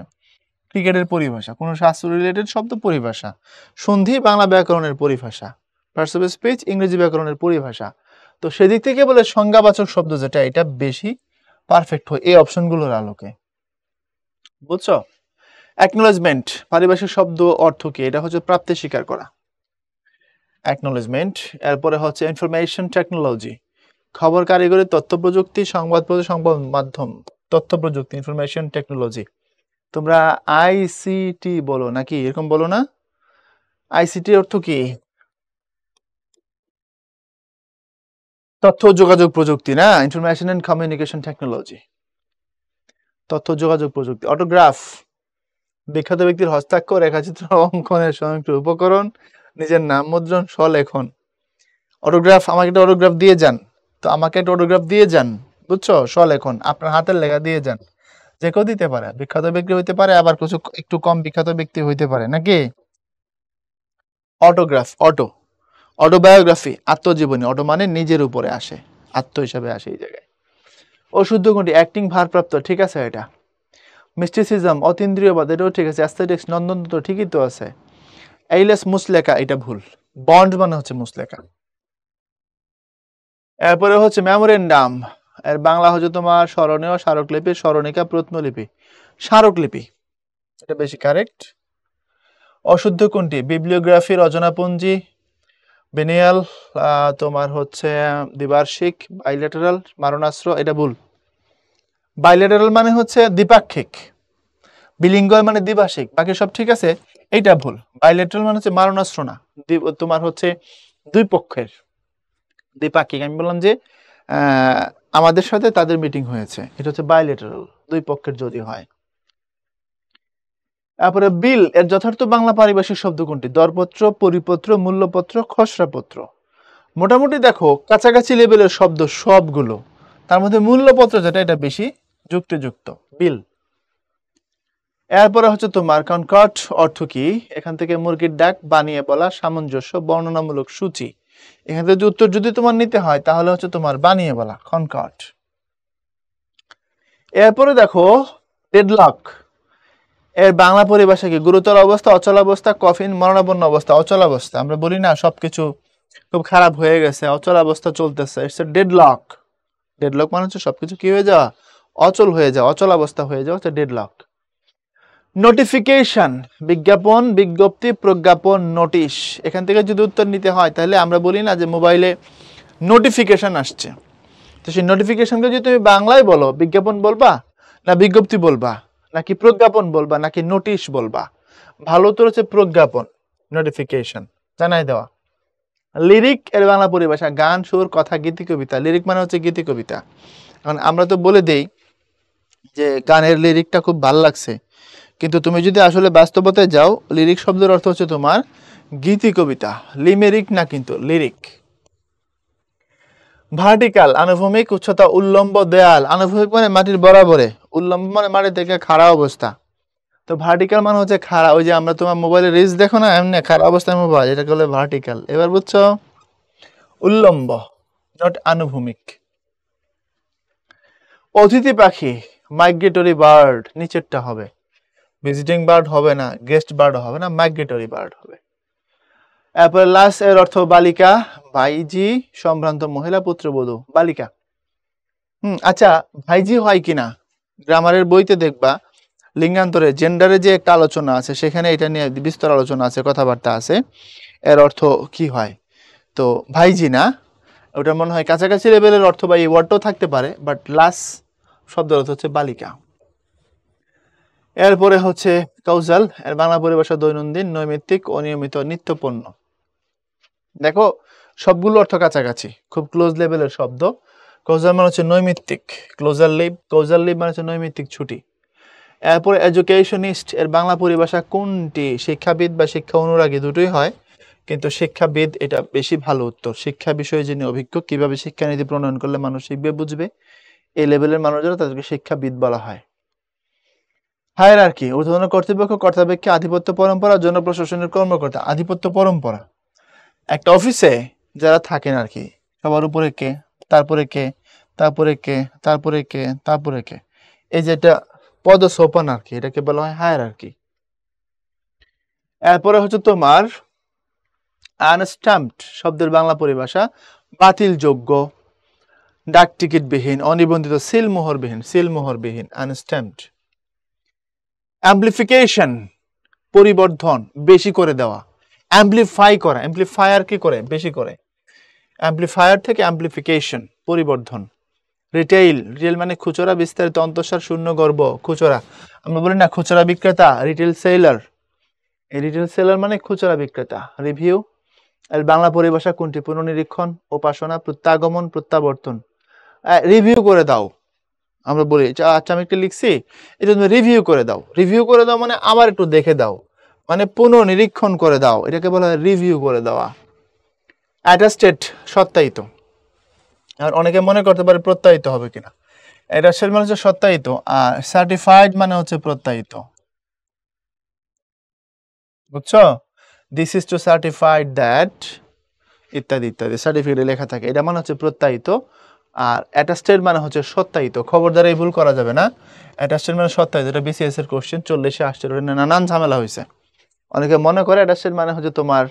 ক্রিকেটের পরিভাষা, কোনো শাস্ত্র রিলেটেড শব্দ পরিভাষা। সন্ধি বাংলা ব্যাকরণের পরিভাষা। পার্টস অফ স্পিচ ইংরেজি ব্যাকরণের পরিভাষা। তো সেদিক থেকে বলে সংজ্ঞাবাচক শব্দ যেটা, এটা বেশি পারফেক্ট হয় এই অপশনগুলোর আলোকে। বুঝছো? অ্যাকনোলেজমেন্ট, পারিভাষিক শব্দ অর্থ কি? এটা হচ্ছে প্রাপ্তি স্বীকার করা, অ্যাকনোলেজমেন্ট। এরপরে হচ্ছে ইনফরমেশন টেকনোলজি, খবর কারিগরি, তথ্য প্রযুক্তি, সংবাদ মাধ্যম, তথ্য প্রযুক্তি, ইনফরমেশন টেকনোলজি। তোমরা আইসিটি বলো নাকি, এরকম বলো না? আইসিটি অর্থ কি? তথ্য যোগাযোগ প্রযুক্তি না, ইনফরমেশন এন্ড কমিউনিকেশন টেকনোলজি, তথ্য যোগাযোগ প্রযুক্তি। অটোগ্রাফ, বিখ্যাত ব্যক্তির হস্তাক্ষর, রেখাচিত্র অঙ্কনের স্বয়ংক্রিয় উপকরণ, নিজের নাম মুদ্রণ, স্বলেখন। অটোগ্রাফ, আমাকে একটা অটোগ্রাফ দিয়ে যান, তো আমাকে একটা অটোগ্রাফ দিয়ে যান, বুঝছো? স্বলেখন, আপনার হাতের লেখা দিয়ে যান। যে কেউ দিতে পারে, বিখ্যাত ব্যক্তি হইতে পারে, আবার কিছু একটু কম বিখ্যাত ব্যক্তি হইতে পারে নাকি। অটোগ্রাফ, অটোবায়োগ্রাফি, আত্মজীবনী। অটো মানে নিজের উপরে আসে, আত্ম হিসাবে আসে এই জায়গায়। অশুদ্ধ কোনটি? অ্যাক্টিং ভারপ্রাপ্ত, ঠিক আছে এটা। মিস্টিসিজম, অতীন্দ্রিয়বাদ, এটাও ঠিক আছে। অ্যাস্থেটিক্স, নন্দনতন্ত্র, ঠিকই তো আছে। এইলেস, মুসলেখা, এটা ভুল। বন্ড মানে হচ্ছে মুসলেখা। এরপরে হচ্ছে মেমোরেন্ডাম, এর বাংলা হচ্ছে তোমার স্মরণীয়, স্মারকলিপি, স্মরণিকা, প্রত্নলিপি। স্মারকলিপি, এটা বেশি কারেক্ট। অশুদ্ধ কোনটি? বিবলিওগ্রাফি, রচনাপঞ্জি, বেনিয়াল, তোমার হচ্ছে দ্বিবার্ষিক, বাইলেটারাল, মারণাস্ত্র, এটা ভুল। বাইলেটারাল মানে হচ্ছে দ্বিপাক্ষিক, বিলিঙ্গুয়াল মানে দ্বিভাষিক, বাকি সব ঠিক আছে, এইটা ভুল। বাইলেটারাল মানে হচ্ছে মারণাস্ত্র না, তোমার হচ্ছে দুই পক্ষের, দ্বিপাক্ষিক। আমি বললাম যে আমাদের সাথে তাদের মিটিং হয়েছে, এটা হচ্ছে বাইলেটারাল, দুই পক্ষের যদি হয়। তারপরে বিল, এর যথার্থ বাংলা পারিভাষিক শব্দ কোনটি? দরপত্র, পরিপত্র, মূল্যপত্র, খসড়াপত্র। মোটামুটি দেখো কাছাকাছি লেভেলের শব্দ সবগুলো, তার মধ্যে মূল্যপত্র যেটা, এটা বেশি যুক্তিযুক্ত, বিল। এরপরে হচ্ছে তোমার কনকর্ড অর্থ কি? এখান থেকে মুরগির ডাক, বানিয়ে বলা, সামঞ্জস্য, বর্ণনামূলক সূচি। এখান থেকে উত্তর যদি তোমার নিতে হয় তাহলে হচ্ছে তোমার বানিয়ে বলা, কনকর্ড। এরপরে দেখো ডেডলক, এর বাংলা পরিভাষা কি? গুরুতর অবস্থা, অচলাবস্থা, কফিন, মরণাপন্ন অবস্থা। অচলাবস্থা, আমরা বলি না সবকিছু খুব খারাপ হয়ে গেছে, অচলাবস্থা চলতেছে, ইটস এ ডেডলক। ডেডলক মানে হচ্ছে সবকিছু কি হয়ে যাওয়া, অচল হয়ে যাওয়া, অচলাবস্থা হয়ে যাওয়া, হচ্ছে ডেডলক। নোটিফিকেশন, বিজ্ঞাপন, বিজ্ঞপ্তি, প্রজ্ঞাপন, নোটিশ। এখান থেকে যদি উত্তর নিতে হয় তাহলে আমরা বলি না যে মোবাইলে নোটিফিকেশন আসছে, তো সেই নোটিফিকেশনকে যদি তুমি বাংলায় বলো, বিজ্ঞাপন বলবা না বিজ্ঞপ্তি বলবা, নাকি প্রজ্ঞাপন বলবা, নাকি নোটিশ বলবা? ভালো উত্তর হচ্ছে প্রজ্ঞাপন, নোটিফিকেশন, জানাই দেওয়া। লিরিক এর বাংলা পরিভাষা গান, সুর, কথা, গীতি, কবিতা। লিরিক মানে হচ্ছে গীতি কবিতা। এখন আমরা তো বলে দেই যে গানের লিরিকটা খুব ভালো লাগছে, কিন্তু তুমি যদি আসলে বাস্তবতায় যাও, লিরিক শব্দের অর্থ হচ্ছে তোমার গীতি কবিতা, লিমেরিক না, কিন্তু লিরিক। ভার্টিক্যাল, আনুভূমিক, উচ্চতা, উল্লম্ব, দেয়াল। আনুভূমিক মানে মাটির বরাবরে, উল্লম্ব মানে মাটি থেকে খাড়া অবস্থা। তো ভার্টিক্যাল মানে হচ্ছে খাড়া, ওই যে আমরা তোমার মোবাইলে রিলস দেখো না, এমনি খাড়া অবস্থায় মোবাইল, এটা বলে ভার্টিক্যাল। এবার বুঝছো? উল্লম্ব, নট আনুভূমিক। অতিথি পাখি, মাইগ্রেটরি বার্ড, নিচেরটা হবে। ভিজিটিং বার্ড হবে না, গেস্ট বার্ড হবে না, মাইগ্রেটরি বার্ড হবে। এরপর লাস্ট এর অর্থ বালিকা, ভাইজি, সম্ভ্রান্ত মহিলা, পুত্রবধূ, বালিকা। আচ্ছা, ভাইজি হয় কিনা গ্রামারের বইতে দেখবা লিঙ্গান্তরে জেন্ডারে যে একটা আলোচনা আছে, সেখানে এটা নিয়ে বিস্তর আলোচনা আছে, কথাবার্তা আছে, এর অর্থ কি হয়। তো ভাইজি না, ওটা মনে হয় কাছাকাছি লেভেলের অর্থ বা এই ওয়ার্ডটাও থাকতে পারে, বাট লাস্ট শব্দের অর্থ হচ্ছে বালিকা। এরপরে হচ্ছে কৌশল, এর বাংলা পরিভাষা দৈনন্দিন, নৈমিত্তিক, অনিয়মিত, নিত্যপণ্য। দেখো সবগুলো অর্থ কাছাকাছি, খুব ক্লোজ লেভেলের শব্দ। কৌশল মানে হচ্ছে নৈমিত্তিক, ক্লোজার লিভ, কৌশল লিভ মানে হচ্ছে নৈমিত্তিক ছুটি। এরপরে এডুকেশনিস্ট, এর বাংলা পরিভাষা কোনটি? শিক্ষাবিদ বা শিক্ষা অনুরাগী, দুটোই হয়, কিন্তু শিক্ষাবিদ এটা বেশি ভালো উত্তর। শিক্ষা বিষয়ে যিনি অভিজ্ঞ, কিভাবে শিক্ষানীতি প্রণয়ন করলে মানুষ শিখবে, বুঝবে, এই লেভেলের মানুষ যারা, তাদেরকে শিক্ষাবিদ বলা হয়। হায়ারার্কি, ঊর্ধ্বতন কর্তৃপক্ষ, কর্তাব্যক্তি, আধিপত্য পরম্পরা, জনপ্রশাসনের কর্মকর্তা। আধিপত্য পরম্পরা, একটা অফিসে যারা থাকেন আর কি, সবার উপরে কে, তারপরে কে, তারপরে কে, তারপরে কে, তারপরে কে, এই যে এটা পদসোপান আর কি, এটাকে বলা হয় হায়ারার্কি। এরপরে হচ্ছে তোমার আনস্ট্যাম্পড শব্দের বাংলা পরিভাষা বাতিলযোগ্য, ডাক টিকিটবিহীন, অনিবন্ধিত, সিলমোহরবিহীন, সিলমোহরবিহীন, আনস্ট্যাম্পড। অ্যাম্প্লিফিকেশন, পরিবর্ধন, বেশি করে দেওয়া। অ্যাম্প্লিফাই করা, অ্যাম্প্লিফায়ার কি করে? বেশি করে। অ্যাম্প্লিফায়ার থেকে অ্যাম্প্লিফিকেশন, পরিবর্ধন। রিটেইল, রিটেইল মানে খুচরা, বিস্তারিত, অন্তঃসার, শূন্য গর্ভ, খুচরা। আমরা বলি না খুচরা বিক্রেতা, রিটেইল সেলার। এই রিটেইল সেলার মানে খুচরা বিক্রেতা। রিভিউ, এর বাংলা পরিভাষা কোনটি? পুনর্নিরীক্ষণ, উপাসনা, প্রত্যাগমন, প্রত্যাবর্তন। রিভিউ করে দাও, আমরা বলি আচ্ছা আমি একটা লিখছি, এটা তুমি রিভিউ করে দাও। রিভিউ করে দাও মানে আবার একটু দেখে দাও, মানে পুনর্নিরীক্ষণ করে দাও, এটাকে বলা হয় রিভিউ করে দেওয়া। অ্যাটাস্টেড, সত্যায়িত। আর অনেকে মনে করতে পারে প্রত্যায়িত হবে কিনা, অ্যাটাস্টেড মানে হচ্ছে সত্যায়িত, আর সার্টিফাইড মানে হচ্ছে প্রত্যায়িত, বুঝছো? This is two certified that, ইত্যাদি ইত্যাদি, সার্টিফিকেটে লেখা থাকে, এটা মানে হচ্ছে প্রত্যায়িত। আর অ্যাটাস্টেড মানে হচ্ছে সত্যায়িত, খবরদার এই ভুল করা যাবে না। অ্যাটাস্টেড মানে সত্যায়িত, এটা বিসিএস এর কোশ্চেন 40-এ আসছে, নানান ঝামেলা হয়েছে। অনেকে মনে করে অ্যাটাস্টেড মানে হচ্ছে তোমার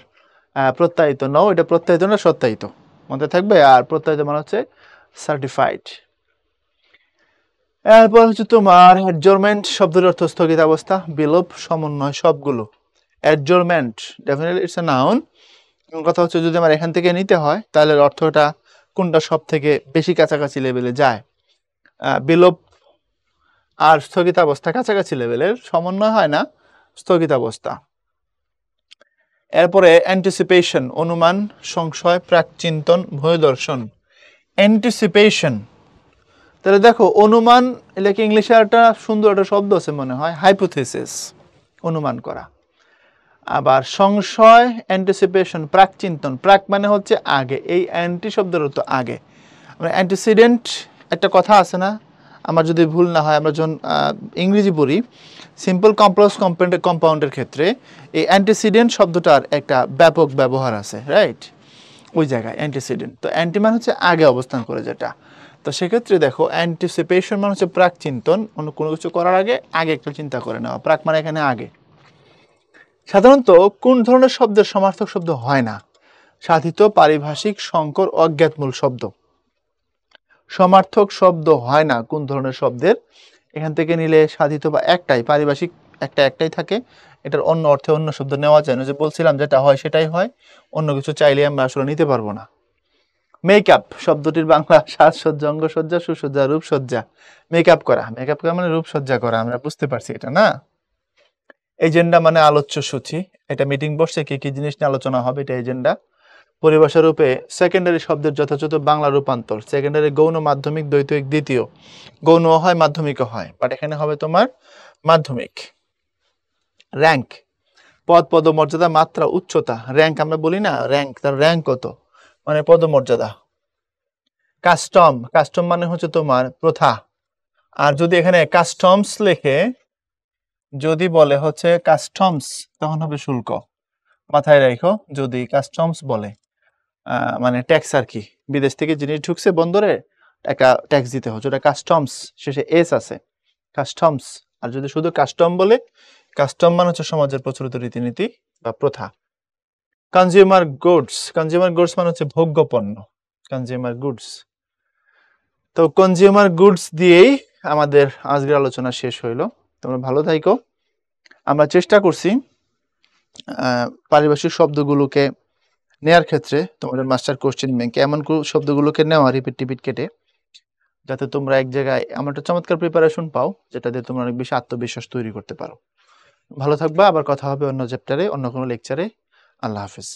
প্রত্যায়িত, নও, এটা প্রত্যায়িত না, সত্যায়িত মনে থাকবে। আর প্রত্যায়িত মানে হচ্ছে সার্টিফাইড। এরপর হচ্ছে তোমার অ্যাডজর্নমেন্ট শব্দের অর্থ স্থগিতাবস্থা, বিলোপ, সমন্বয়, সবগুলো। Adjournment definitely it's a noun. কথা হচ্ছে যদি আমার এখান থেকে নিতে হয় তাহলে অর্থটা কোনটা সব থেকে বেশি কাছাকাছি লেভেলে যায়। বিলোপ আর স্থগিতাবস্থা কাছাকাছি লেভেলের, সমন্বয় হয় না, স্থগিতাবস্থা। এরপরে অ্যান্টিসিপেশন, অনুমান, সংশয়, প্রাকচিন্তন, ভয় দর্শন। অ্যান্টিসিপেশন, তাহলে দেখো অনুমান, এলাকা ইংলিশে একটা সুন্দর একটা শব্দ আছে মনে হয়, হাইপোথিসিস, অনুমান করা। আবার সংশয়, অ্যান্টিসিপেশন, প্রাকচিন্তন। প্রাক মানে হচ্ছে আগে, এই অ্যান্টি শব্দের অর্থ আগে। আমরা অ্যান্টিসিডেন্ট, একটা কথা আছে না, আমার যদি ভুল না হয়, আমরা যখন ইংরেজি পড়ি সিম্পল কমপ্লেক্স কম্পাউন্ডের ক্ষেত্রে এই অ্যান্টিসিডেন্ট শব্দটার একটা ব্যাপক ব্যবহার আছে, রাইট? ওই জায়গায় অ্যান্টিসিডেন্ট, তো অ্যান্টি মানে হচ্ছে আগে অবস্থান করে যেটা। তো সেক্ষেত্রে দেখো অ্যান্টিসিপেশন মানে হচ্ছে প্রাক চিন্তন, অন্য কোনো কিছু করার আগে আগে একটু চিন্তা করে নেওয়া, প্রাক মানে এখানে আগে। সাধারণত কোন ধরনের শব্দের সমার্থক শব্দ হয় না? সাধিত, পারিভাষিক, সংকর, অজ্ঞাতমূল শব্দ। সমার্থক শব্দ হয় না কোন ধরনের শব্দের? এখান থেকে নিলে সাধিত বা একটাই, পারিভাষিক একটাই থাকে, এটার অন্য অর্থে অন্য শব্দ নেওয়া যায় না। যে বলছিলাম যেটা হয় সেটাই হয়, অন্য কিছু চাইলে আমরা আসলে নিতে পারবো না। মেকআপ শব্দটির বাংলা সাজসজ্জা, অঙ্গসজ্জা, সুসজ্জা, রূপসজ্জা। মেকআপ করা মানে রূপসজ্জা করা, আমরা বুঝতে পারছি এটা না। এজেন্ডা মানে আলোচ্য সূচি, এটা মিটিং বসছে, কি কি জিনিস নিয়ে আলোচনা হবে, এটা এজেন্ডা। পরিভাষা রূপে সেকেন্ডারি শব্দের যথাযথ বাংলা রূপান্তর। সেকেন্ডারি গৌণ, মাধ্যমিক, দ্বৈতয়িক, দ্বিতীয়। গৌণ হয়, মাধ্যমিকও হয়, বাট এখানে হবে তোমার মাধ্যমিক। র্যাঙ্ক পদ, পদমর্যাদা, মাত্রা, উচ্চতা। র্যাঙ্ক আমরা বলি না, র্যাঙ্ক, তার র্যাঙ্ক কত, মানে পদমর্যাদা। কাস্টম মানে হচ্ছে তোমার প্রথা। আর যদি এখানে কাস্টমস লেখে, যদি বলে হচ্ছে কাস্টমস, তখন হবে শুল্ক। মাথায় রাখো, যদি কাস্টমস বলে মানে ট্যাক্স আর কি, বিদেশ থেকে জিনিস ঢুকছে বন্দরে, টাকা ট্যাক্স দিতে হচ্ছে, ওটা কাস্টমস, শেষে এস আছে, কাস্টমস। আর যদি শুধু কাস্টম বলে, কাস্টম মানে হচ্ছে সমাজের প্রচলিত রীতিনীতি বা প্রথা। কনজিউমার গুডস মানে হচ্ছে ভোগ্য পণ্য, কনজিউমার গুডস। তো কনজিউমার গুডস দিয়েই আমাদের আজকের আলোচনা শেষ হইলো। তোমরা ভালো থাইকো। আমরা চেষ্টা করছি পারিভাষিক শব্দগুলোকে নেয়ার ক্ষেত্রে তোমাদের মাস্টার কোশ্চেন ব্যাংকে এমন শব্দগুলোকে নেওয়া রিপিট কেটে, যাতে তোমরা এক জায়গায় এমন একটা চমৎকার প্রিপারেশন পাও, যেটা দিয়ে তোমরা অনেক বেশি আত্মবিশ্বাস তৈরি করতে পারো। ভালো থাকবা, আবার কথা হবে অন্য চ্যাপ্টারে, অন্য কোনো লেকচারে। আল্লাহ হাফেজ।